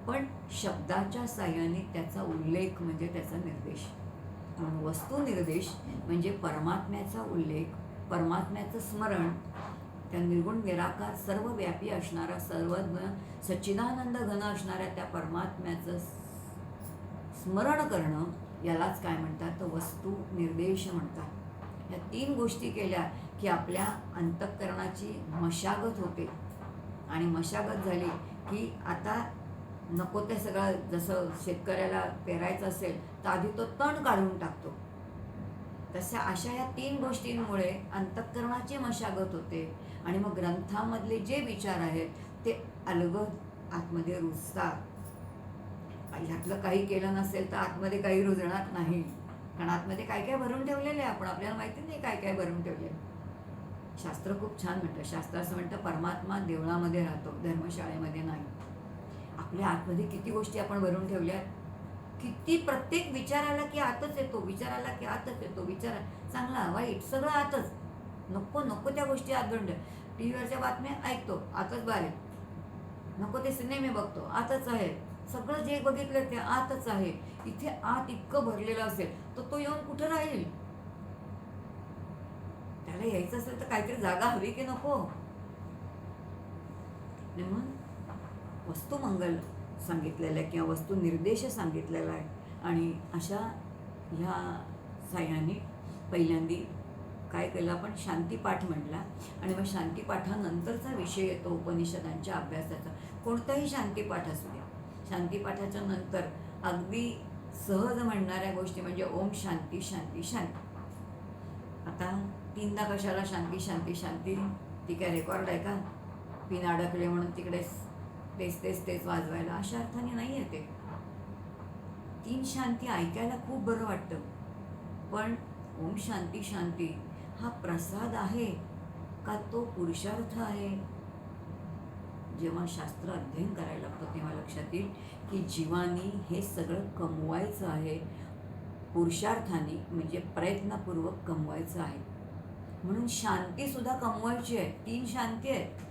पण शब्दाच्या साह्याने त्याचा उल्लेख म्हणजे त्याचा निर्देश. म्हणून वस्तुनिर्देश म्हणजे परमात्म्याचा उल्लेख, परमात्म्याचं स्मरण, त्या निर्गुण निराकार सर्वव्यापी असणारा, सर्वज्ञ सच्चिदानंद घन असणाऱ्या त्या परमात्म्याचं स्मरण करणं, यालाच काय म्हणतात? तर वस्तू निर्देश म्हणतात. या 3 गोष्टी केल्या की आपल्या अंतःकरणाची मशागत होते. आणि मशागत झाली की आता नको ते सगळं, जसं शेतकऱ्याला पेरायचं असेल तर आधी तो तण काढून टाकतो, तशा अशा या 3 गोष्टींमुळे अंतःकरणाची मशागत होते. आणि मग ग्रंथामधले जे विचार आहेत ते अलगद आतमध्ये रुजतात. ह्यातलं काही केलं नसेल तर आतमध्ये काही रुजणार नाही, कारण आतमध्ये काय काय भरून ठेवलेलं आहे आपण, आपल्याला माहिती नाही काय काय भरून ठेवले. शास्त्र खूप छान म्हणतं. शास्त्र असं म्हणतं परमात्मा देवळामध्ये राहतो, धर्मशाळेमध्ये नाही. आपल्या आतमध्ये किती गोष्टी आपण भरून ठेवल्या, किती, प्रत्येक विचाराला की आतच येतो, विचाराला की आतच येतो, विचार चांगला वाईट सगळं आतच. नको नको त्या गोष्टी आत भरून ठेव. टी व्हीवरच्या बातम्या ऐकतो, आतच बाहेर. नको ते सिनेमे बघतो, आतच आहे. सगळं जे बघितलं ते आतच आहे. इथे आत इतकं भरलेलं असेल तर तो येऊन कुठं राहील? त्याला यायचं असेल तर काहीतरी जागा हवी की नको? म्हणून वस्तुमंगल सांगितलेलं आहे किंवा वस्तू निर्देश सांगितलेला आहे. आणि अशा ह्या साह्याने पहिल्यांदी काय केलं आपण? शांतीपाठ म्हटला. आणि मग शांतीपाठानंतरचा विषय येतो उपनिषदांच्या अभ्यासाचा. कोणताही शांतीपाठ असू द्या, शांतीपाठाच्या नंतर अगदी सहज म्हणणाऱ्या गोष्टी म्हणजे ओम शांती शांती शांती. आता 3दा कशाला शांती शांती शांती? ती काय रेकॉर्ड आहे का? पिन अडकले म्हणून तिकडे तेच तेच तेच वाजवायला, अशा अर्थाने नाही येते. 3 शांती ऐकायला खूप बरं वाटतं, पण ओम शांती शांती हा प्रसाद आहे का तो पुरुषार्थ आहे? जेव्हा शास्त्र अध्ययन करायला लागतं तेव्हा लक्षात येईल की जीवानी हे सगळं कमवायचं आहे, पुरुषार्थाने म्हणजे प्रयत्नपूर्वक कमवायचं आहे. म्हणून शांती सुद्धा कमवायची आहे. 3 शांती आहेत.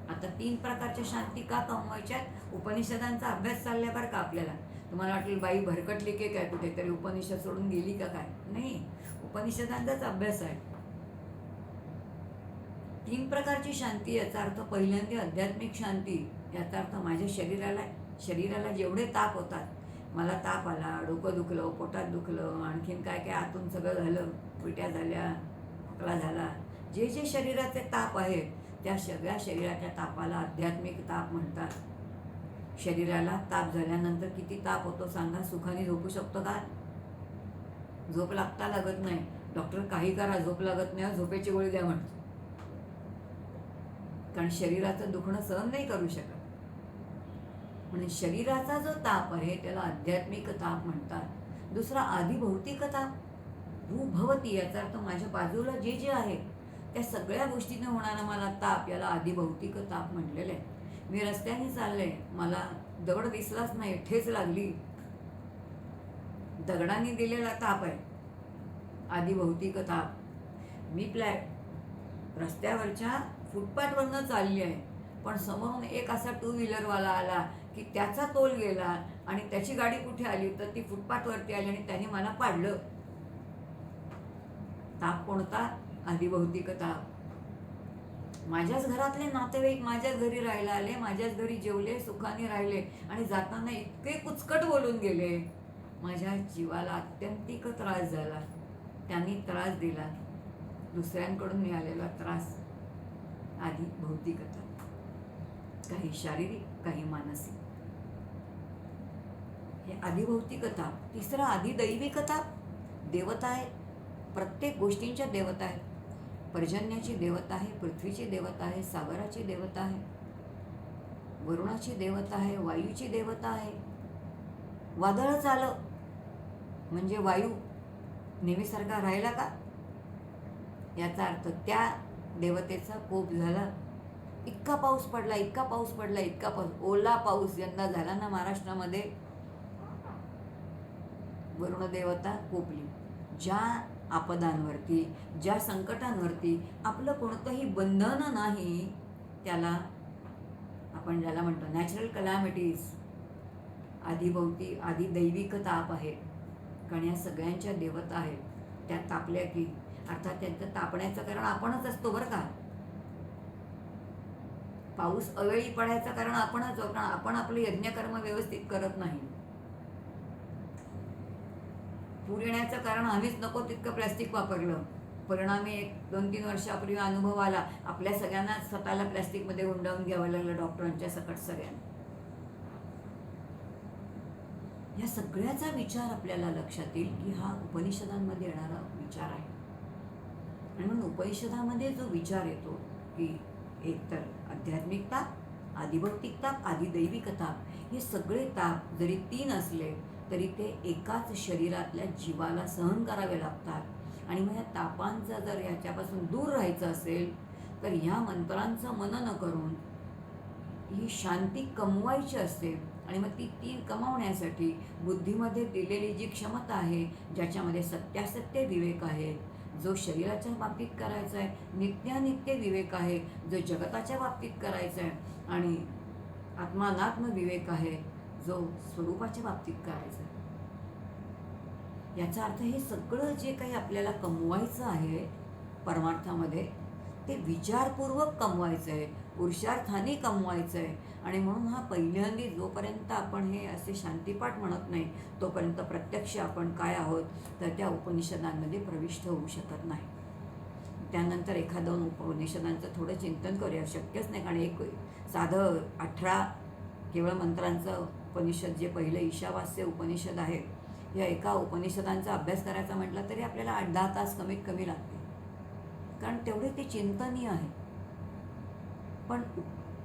आता 3 प्रकारच्या शांती का कमवायच्या आहेत? उपनिषदांचा अभ्यास चाललाय बरं का आपल्याला. तुम्हाला वाटेल बाई भरकटली की काय, कुठेतरी उपनिषद सोडून गेली का काय? नाही, उपनिषदांचाच अभ्यास आहे. 3 प्रकारची शांती, याचा अर्थ पहिल्यांदा आध्यात्मिक शांती. याचा अर्थ माझ्या शरीराला जेवढे ताप होतात, मला ताप आला, डोकं दुखलं, पोटात दुखलं, आणखीन काय काय आतून सगळं झालं, उलट्या झाल्या, खोकला झाला, जे जे शरीराचे ताप आहेत त्या सगळ्या शरीराच्या तापाला आध्यात्मिक ताप म्हणतात. शरीराला ताप झाल्यानंतर किती ताप होतो सांगा? सुखाने झोपू शकतो का? झोप लागत नाही. डॉक्टर काही करा, झोप लागत नाही, झोपेची गोळी द्या म्हणतो, कारण शरीराचं दुखणं सहन नाही करू शकत. म्हणून शरीराचा जो ताप आहे त्याला आध्यात्मिक ताप म्हणतात. दुसरा आधिभौतिक ताप, भूभवती, याचा अर्थ माझ्या बाजूला जे जे आहे त्या सगळ्या गोष्टीने होणारा मला ताप, याला आधिभौतिक ताप म्हटलेलं आहे. मी रस्त्याने चालले, मला दगड दिसलाच नाही, ठेच लागली, दगडाने दिलेला ताप आहे, आधिभौतिक ताप. मी रस्त्यावरच्या फुटपाथवरनं चालली आहे, पण समोरून एक असा 2 व्हीलरवाला आला की त्याचा तोल गेला आणि त्याची गाडी कुठे आली तर ती फुटपाथवरती आली आणि त्याने मला पाडलं. ताप कोणता? आधिभौतिक ताप. माझ्याच घरातले नातेवाईक माझ्याच घरी राहायला आले, माझ्याच घरी जेवले, सुखाने राहिले आणि जाताना इतके कुचकट बोलून गेले, माझ्या जीवाला अत्यंतिक त्रास झाला. त्यांनी त्रास दिला, दुसऱ्यांकडून मिळालेला त्रास आधिभौतिक ताप. काही शारीरिक, काही मानसिक, हे आधिभौतिक ताप. तिसरा अधिदैविक ताप. देवता आहे, प्रत्येक गोष्टींच्या देवता आहेत. पर्जन्याची देवता आहे, पृथ्वीची देवता आहे, सागराची देवता आहे, वरुणाची देवता आहे, वायूची देवता आहे. वादळच आलं म्हणजे वायू नेहमीसारखा राहिला का? याचा अर्थ त्या देवतेचा कोप झाला. इतका पाऊस पडला, इतका पाऊस पडला, इतका पाऊस, ओला पाऊस यंदा झाला ना महाराष्ट्रामध्ये. वरुण देवता कोपली. ज्या आपदांवरती, ज्या संकटांवरती आपलं कोणतंही बंधन नाही, त्याला आपण ज्याला म्हणतो नॅचरल कलॅमिटीज, आधीभोवती आधी दैविक ताप आहे, कारण या सगळ्यांच्या देवता आहेत, त्या तापल्या की अर्थात त्यांचं तापण्याचं कारण आपणच असतो बरं का. पाऊस अवेळी पडायचं कारण आपणच, कारण आपण आपलं यज्ञकर्म व्यवस्थित करत नाही. पूर येण्याचं कारण आम्हीच नको तितकं प्लॅस्टिक वापरलं, परिणामी 1-2-3 वर्षापूर्वी अनुभव आला, आपल्या सगळ्यांना स्वतःला प्लॅस्टिकमध्ये गुंडाळून घ्यावं लागलं, डॉक्टरांच्या सकट सगळ्यांना. या सगळ्याचा विचार आपल्याला लक्षात येईल की हा उपनिषदांमध्ये येणारा विचार आहे. आणि म्हणून उपनिषदामध्ये जो विचार येतो की एकतर आध्यात्मिक ताप, आदिभौतिक ताप, आदिदैविक ताप, हे सगळे ताप जरी 3 असले तरी ते एकाच शरीरातल्या जीवाला सहन करावे लागतात. आणि मग या तापांचा जर याच्यापासून दूर राहायचं असेल तर ह्या मंत्रांचं मनन करून ही शांती कमवायची असते. आणि मग ती 3 कमावण्यासाठी बुद्धीमध्ये दिलेली जी क्षमता आहे, ज्याच्यामध्ये सत्यासत्य विवेक आहे, जो शरीराच्या बाबतीत करायचा आहे, नित्यानित्य विवेक आहे, जो जगताच्या बाबतीत करायचा आहे, आणि आत्मानात्म विवेक आहे, जो स्वरूपाच्या बाबतीत करायचा आहे. याचा अर्थ हे सगळं जे काही आपल्याला कमवायचं आहे परमार्थामध्ये, ते विचारपूर्वक कमवायचं आहे, पुरुषार्थाने कमवायचं आहे. आणि म्हणून हा पहिल्यांदी जोपर्यंत आपण हे असे शांतीपाठ म्हणत नाही तोपर्यंत प्रत्यक्ष आपण काय आहोत तर त्या उपनिषदांमध्ये प्रविष्ट होऊ शकत नाही. त्यानंतर 1-2 उपनिषदांचं थोडं चिंतन करूया, शक्यच नाही, कारण एक साधं 18 केवळ मंत्रांचं उपनिषद जे पहिलं ईशावास्य उपनिषद आहे, या एका उपनिषदांचा अभ्यास करायचा म्हटलं तरी आपल्याला 8-10 तास कमीत कमी लागते, कारण तेवढे ते चिंतनीय आहे. पण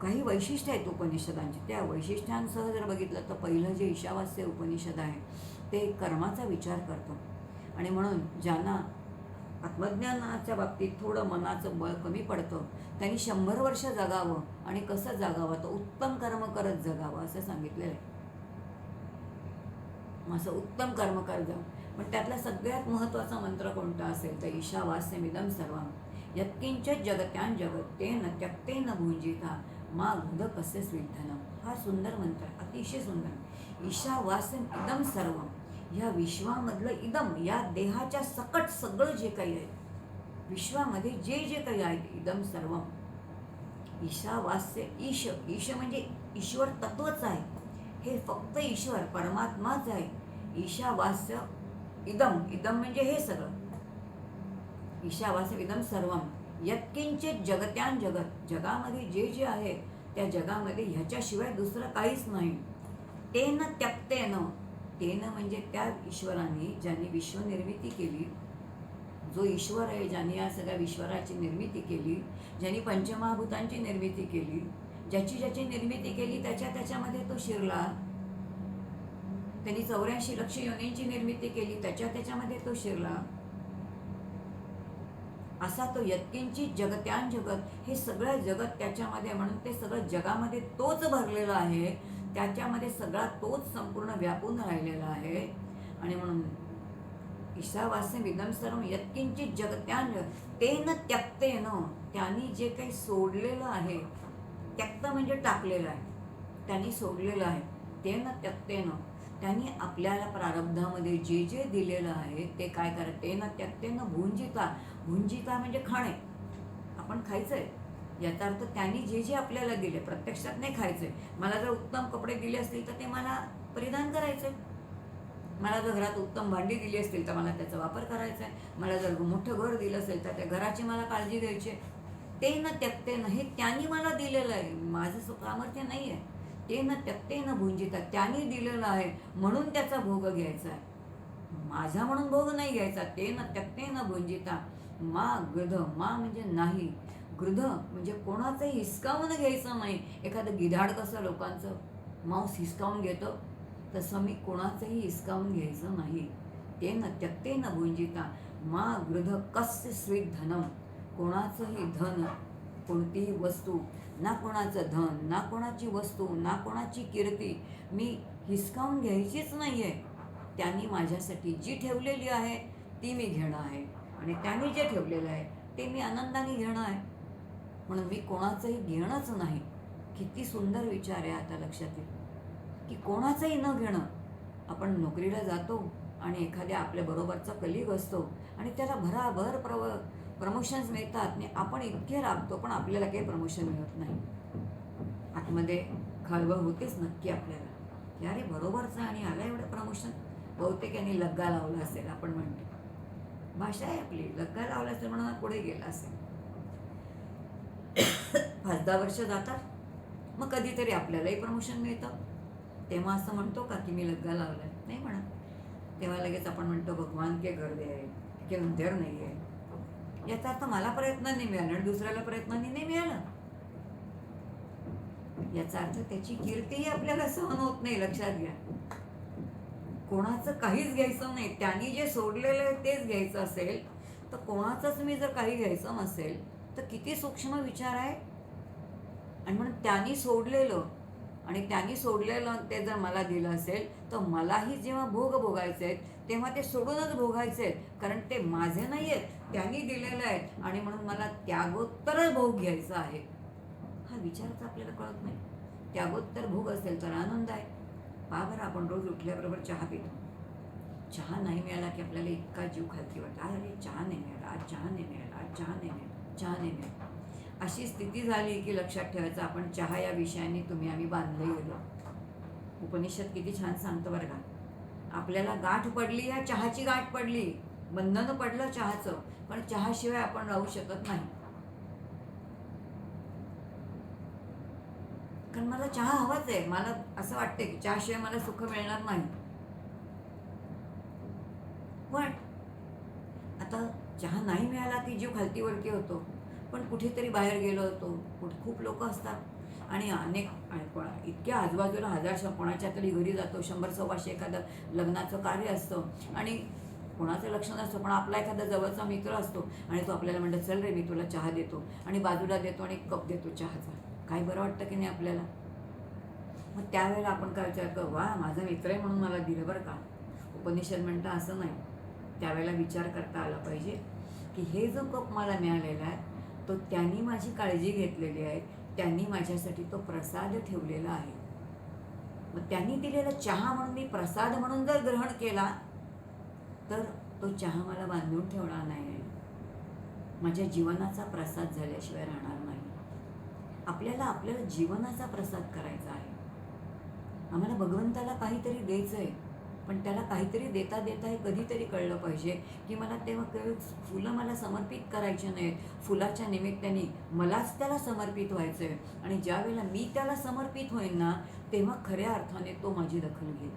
काही वैशिष्ट्य आहेत उपनिषदांची, त्या वैशिष्ट्यांसह जर बघितलं तर पहिलं जे ईशावास्य उपनिषद आहे ते कर्माचा विचार करतो. आणि म्हणून ज्यांना आत्मज्ञानाच्या बाबतीत थोडं मनाचं बळ कमी पडतं त्यांनी 100 वर्ष जगावं, आणि कसं जगावं तर उत्तम कर्म करत जगावं असं सांगितलेलं आहे. असं उत्तम कर्म कर जावं. पण त्यातला सगळ्यात महत्त्वाचा मंत्र कोणता असेल तर ईशावास्यमिदं सर्वं यत्किंचित् जगत्यां जगत्तेन त्यक्तेन भुंजिता मा गुदकस्य स्विद्धनम. हा सुंदर मंत्र आहे, अतिशय सुंदर. ईशावास्यम इदं सर्वं, या विश्वामधलं इदम, या देहाच्या सकट सगळं जे काही आहे, विश्वामध्ये जे जे काही आहे इदं सर्वं. ईशावास्य, ईश, ईश म्हणजे ईश्वर तत्वच आहे, हे फक्त ईश्वर परमात्माच आहे. ईशावास्य इदम, इदम म्हणजे हे सगळं. ईशावास्य इदं सर्वं यत्किंचित् जगत्यां जगत, जगामध्ये जे जे आहे त्या जगामध्ये ह्याच्याशिवाय दुसरं काहीच नाही. तेन त्यक्तेन, तेन म्हणजे त्या ईश्वराने ज्यांनी विश्वनिर्मिती केली, जो ईश्वर आहे ज्यांनी या सगळ्या विश्वराची निर्मिती केली, ज्यांनी पंचमहाभूतांची निर्मिती केली, ज्याची ज्याची निर्मिती केली त्याच्यामध्ये तो शिरला. त्यांनी 84 लक्ष योनींची निर्मिती केली, त्याच्यामध्ये तो शिरला. असा तो यत्किंचित जगत्यां जगत, हे सगळं जगत त्याच्यामध्ये, म्हणून ते सगळं जगामध्ये तोच भरलेला आहे, त्याच्यामध्ये सगळा तोच संपूर्ण व्यापून राहिलेला आहे. आणि म्हणून ईशावास्यमिदं सर्वं यत्किंचित जगत्यां तेन त्यक्तेन, त्यांनी जे काही सोडलेलं आहे, त्यक्त म्हणजे टाकलेलं आहे, त्यांनी सोडलेलं आहे. तेन त्यक्तेन, त्यांनी आपल्याला प्रारब्धामध्ये जे जे दिलेलं आहे ते काय करत, तेन त्यक्तेन भुंजिता, भुंजिता म्हणजे खाणे, आपण खायचं आहे. याचा अर्थ त्यांनी जे जे आपल्याला दिले, प्रत्यक्षात नाही खायचं आहे. मला जर उत्तम कपडे दिले असतील तर ते मला परिधान करायचं आहे, मला जर घरात उत्तम भांडी दिली असतील तर मला त्याचा वापर करायचा आहे, मला जर मोठं घर दिलं असेल तर त्या घराची मला काळजी घ्यायची आहे. तेन त्यक्तेन, हे त्यांनी मला दिलेलं आहे, माझं सामर्थ्य नाही आहे. तेन त्यक्तेन भुंजिता, त्यांनी दिलेलं आहे म्हणून त्याचा भोग घ्यायचा आहे, माझा म्हणून भोग नाही घ्यायचा. तेन त्यक्तेन भुंजिता मा गृध, मा म्हणजे नाही, गृध म्हणजे कोणाचंही हिसकावून घ्यायचं नाही. एखादं गिधाड कसं लोकांचं मांस हिसकावून घेतं, तसं मी कोणाचंही हिसकावून घ्यायचं नाही. तेन त्यक्तेन भुंजिता मा गृध कस्य स्वित् धनम, कोणाचंही धन, कोणतीही वस्तू, ना कोणाचं धन, ना कोणाची वस्तू, ना कोणाची कीर्ती मी हिसकावून घ्यायचीच नाही आहे. त्यांनी माझ्यासाठी जी ठेवलेली आहे ती मी घेणं आहे आणि त्यांनी जे ठेवलेलं आहे ते मी आनंदाने घेणं आहे. म्हणून मी कोणाचंही घेणंच नाही. किती सुंदर विचार आहे. आता लक्षात येईल की कोणाचंही न घेणं. आपण नोकरीला जातो आणि एखाद्या आपल्या बरोबरचा कलीग असतो आणि त्याला भराभर प्रमोशन्स मिळतात आणि आपण इतके राबतो पण आपल्याला काही प्रमोशन मिळत नाही. आतमध्ये खळबळ होतेच नक्की आपल्याला की अरे बरोबरचं आणि आला एवढं प्रमोशन. बहुतेक यांनी लग्गा लावला असेल आपण म्हणतो. भाषा आहे आपली. लग्गा लावला असेल म्हणून पुढे गेला असेल. 5-10 वर्ष जातात मग कधीतरी आपल्यालाही प्रमोशन मिळतं. तेव्हा असं म्हणतो का की मी लग्गा लावलाय? नाही म्हणत. तेव्हा लगेच आपण म्हणतो भगवान के गर्दे आहे की अंधेर नाही आहे. याचा अर्थ मला प्रयत्नांनी मिळालं आणि दुसऱ्याला प्रयत्नांनी नाही मिळालं. याचा अर्थ त्याची कीर्तीही आपल्याला सहन होत नाही. लक्षात घ्या. कोणाचं काहीच घ्यायचं नाही. त्यांनी जे सोडलेलं आहे तेच घ्यायचं असेल तर कोणाचंच मी जर काही घ्यायचं नसेल तर किती सूक्ष्म विचार आहे. आणि म्हणून त्यांनी सोडलेलं ते जर मला दिलं असेल तर मलाही जेव्हा भोग भोगायचे आहेत तेव्हा ते सोडूनच भोगायचे आहेत. कारण ते माझे नाही आहेत, त्यांनी दिलेलं आहे आणि म्हणून मला त्यागोत्तर भोग घ्यायचा आहे. हा विचारच आपल्याला कळत नाही. त्यागोत्तर भोग असेल तर आनंद आहे. पहा बरं, आपण रोज उठल्याबरोबर चहा पितो. चहा नाही मिळाला की आपल्याला इतका जीव खालती वाटतो. अरे चहा नाही मिळाला, आज चहा नाही मिळाला, आज चहा नाही मिळाला, चहा नाही मिळाला. अशी स्थिती झाली की लक्षात ठेवायचं आपण चहा या विषयाने आम्ही बांधले गेलो. उपनिषद किती छान सांगतो बरं का. आपल्याला गाठ पडली, या चहाची गाठ पडली, बंधन पडलं चहाचं, पण चहाशिवाय आपण राहू शकत नाही. कारण मला चहा हवाच आहे. मला असं वाटतं की चहाशिवाय मला सुख मिळणार नाही. पण आता चहा नाही मिळाला की जीव खालतीवरती होतो. पण कुठेतरी बाहेर गेलो होतो, खूप लोक असतात आणि इतक्या आजूबाजूला 1000 कोणाच्या तरी घरी जातो. 100-125 एखादं लग्नाचं कार्य असतं आणि कोणाचं लक्ष नसतं पण आपला एखादा जवळचा मित्र असतो आणि तो आपल्याला म्हणतो चल रे मी तुला चहा देतो आणि बाजूला देतो आणि कप देतो चहाचा. काय बरं वाटतं की नाही आपल्याला. मग त्यावेळेला आपण काय विचार करतो, वा माझा मित्र आहे म्हणून मला दिलं बरं का. उपनिषद म्हणतं असं नाही. त्यावेळेला विचार करता आला पाहिजे की हे जो कप मला मिळालेला आहे तो त्यांनी माझी काळजी घेतलेली आहे. त्यांनी माझ्यासाठी तो प्रसाद ठेवलेला आहे. मग त्यांनी दिलेला चहा म्हणून मी प्रसाद म्हणून जर ग्रहण केला तर तो चहा मला बांधून ठेवणार नाही. माझ्या जीवनाचा प्रसाद झाल्याशिवाय राहणार नाही. आपल्याला जीवनाचा प्रसाद करायचा आहे. आम्हाला भगवंताला काहीतरी द्यायचं आहे पण त्याला काहीतरी देता देता हे कधीतरी कळलं पाहिजे की मला तेव्हा फुलं मला समर्पित करायचे नाहीत. फुलाच्या निमित्ताने मलाच त्याला समर्पित व्हायचं आहे आणि ज्या वेळेला मी त्याला समर्पित होईन ना तेव्हा खऱ्या अर्थाने तो माझी दखल घेईल.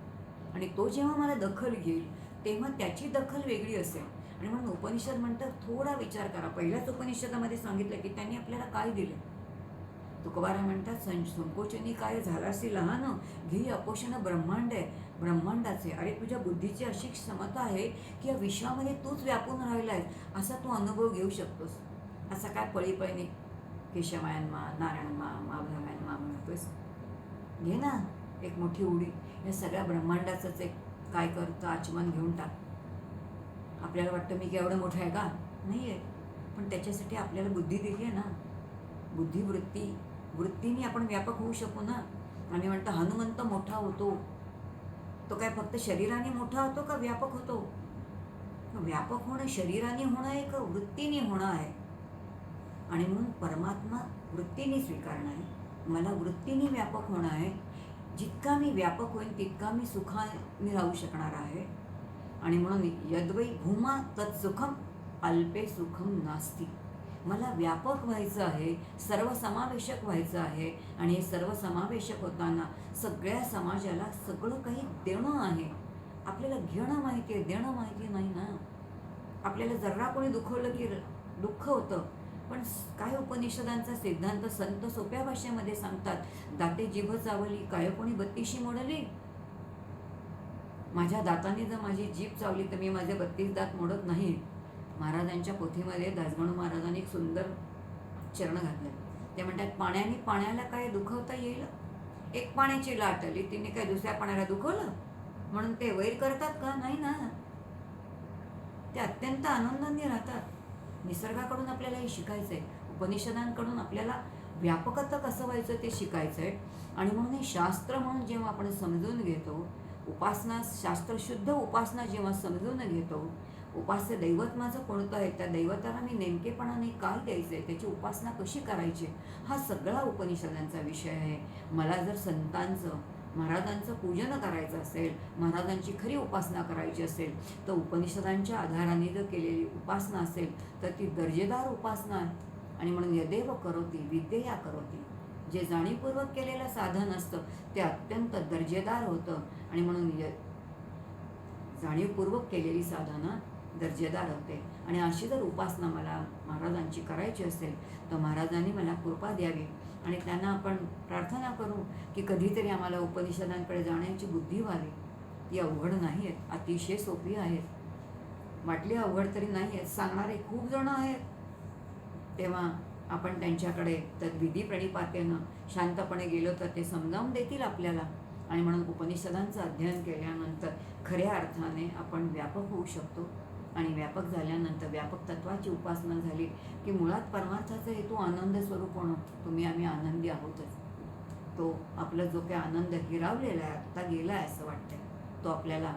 आणि तो जेव्हा मला दखल घेईल तेव्हा त्याची दखल वेगळी असेल. आणि म्हणून उपनिषद म्हणतात थोडा विचार करा. पहिल्याच उपनिषदामध्ये सांगितलं की त्यांनी आपल्याला काय दिलं. तुकोबारा म्हणतात संकोचनी काय झालासी लहान घे अपोषण ब्रह्मांड आहे ब्रह्मांडाचे. अरे तुझ्या बुद्धीची अशी क्षमता आहे की या विश्वामध्ये तूच व्यापून राहिला आहे असा तू अनुभव घेऊ शकतोस. असा काय पळीपळीने केशवायनमा नारायणमा महाभ्रमायनमा म्हणतोस. घे ना एक मोठी उडी. या सगळ्या ब्रह्मांडाचंच एक काय करतं आचमन घेऊन टाक. आपल्याला वाटतं मी केवढं मोठं आहे का. नाही आहे. पण त्याच्यासाठी आपल्याला बुद्धी दिली आहे ना. वृत्तीने आपण व्यापक होऊ शकू ना. आणि म्हणतं हनुमंत मोठा होतो. तो काय फक्त शरीराने मोठा होतो का व्यापक होतो. व्यापक होणं शरीराने होणं आहे का वृत्तीने होणं आहे. आणि म्हणून परमात्मा वृत्तीने स्वीकारणं आहे. मला वृत्तीने व्यापक होणं आहे. जितका मी व्यापक होईन तितका मी सुखाने राहू शकणार आहे. आणि म्हणून यद्वै भूमा तत्सुखम अल्पे सुखम नास्ति. मला व्यापक व्हायचं आहे, सर्वसमावेशक व्हायचं आहे. आणि हे सर्वसमावेशक होताना सगळ्या समाजाला सगळं काही देणं आहे. आपल्याला घेणं माहिती आहे, देणं माहिती नाही ना. आपल्याला जरा कोणी दुखवलं की दुःख होतं. पण काय उपनिषदांचा सिद्धांत संत सोप्या भाषेमध्ये सांगतात. दाते जिभ चावली काय कोणी 32 मोडली. माझ्या दाताने जर माझी जीभ चावली तर मी माझे 32 दात मोडत नाही. महाराजांच्या पोथीमध्ये दासगणू महाराजांनी एक सुंदर चरण घातलं. ते म्हणतात पाण्याला काय दुखवता येईल. एक पाण्याची लाट आली तिने काय दुसऱ्या पाण्याला दुखवलं म्हणून ते वैर करतात का. नाही ना. ते अत्यंत आनंदाने राहतात. निसर्गाकडून आपल्याला हे शिकायचं आहे, उपनिषदांकडून आपल्याला व्यापकत्व कसं व्हायचं ते शिकायचं आहे. आणि म्हणून हे शास्त्र म्हणून जेव्हा आपण समजून घेतो, उपासना शास्त्रशुद्ध उपासना जेव्हा समजून घेतो, उपास्य दैवत माझं कोणतं आहे, त्या दैवताला मी नेमकेपणाने काय द्यायचं आहे, त्याची उपासना कशी करायची, हा सगळा उपनिषदांचा विषय आहे. मला जर संतांचं, महाराजांचं पूजन करायचं असेल, महाराजांची खरी उपासना करायची असेल, तर उपनिषदांच्या आधाराने जर केलेली उपासना असेल तर ती दर्जेदार उपासना आहे. आणि म्हणून यदेव करोती विद्यया करोती, जे जाणीवपूर्वक केलेलं साधन असतं ते अत्यंत दर्जेदार होतं. आणि म्हणून जाणीवपूर्वक केलेली साधनं दर्जेदार होते. आणि अशी जर उपासना मला महाराजांची करायची असेल तर महाराजांनी मला कृपा द्यावी. आणि त्यांना आपण प्रार्थना करू की कधीतरी आम्हाला उपनिषदांकडे जाण्याची बुद्धी व्हावी. ती अवघड नाही आहेत, अतिशय सोपी आहेत. वाटली अवघड तरी नाही आहेत, सांगणारे खूप जण आहेत. तेव्हा आपण त्यांच्याकडे तद्विधी प्रणिपातेनं शांतपणे गेलो तर ते समजावून देतील आपल्याला. आणि म्हणून उपनिषदांचं अध्ययन केल्यानंतर खऱ्या अर्थाने आपण व्यापक होऊ शकतो. आणि व्यापक झाल्यानंतर व्यापक तत्वाची उपासना झाली की मुळात परमार्थाचा हेतू आनंद स्वरूप होणं. आम्ही आनंदी आहोतच. तो आपला जो काही आनंद हिरावलेला आहे, आत्ता गेला आहे असं वाटतंय, तो आपल्याला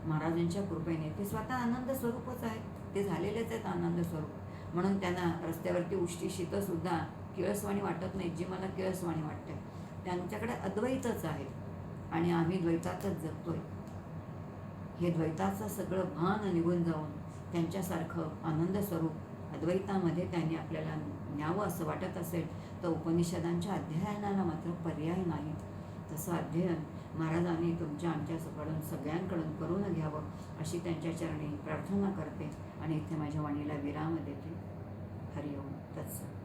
महाराजांच्या कृपेने, ते स्वतः आनंद स्वरूपच आहे, ते झालेलेच आहेत आनंद स्वरूप. म्हणून त्यांना रस्त्यावरती उष्टी शीतसुद्धा किळसवाणी वाटत नाही, जी मला किळसवाणी वाटते. त्यांच्याकडे अद्वैतच आहे आणि आम्ही द्वैतातच जगतोय. हे द्वैताचं सगळं भान निघून जाऊन त्यांच्यासारखं आनंद स्वरूप अद्वैतामध्ये त्यांनी आपल्याला न्यावं असं वाटत असेल तर उपनिषदांच्या अध्ययनाला मात्र पर्याय नाही. तसं अध्ययन महाराजांनी तुमच्या आमच्याकडून सगळ्यांकडून करून घ्यावं अशी त्यांच्या चरणी प्रार्थना करते. आणि इथे माझ्या वाणीला विराम देते. हरिओम तत्सत.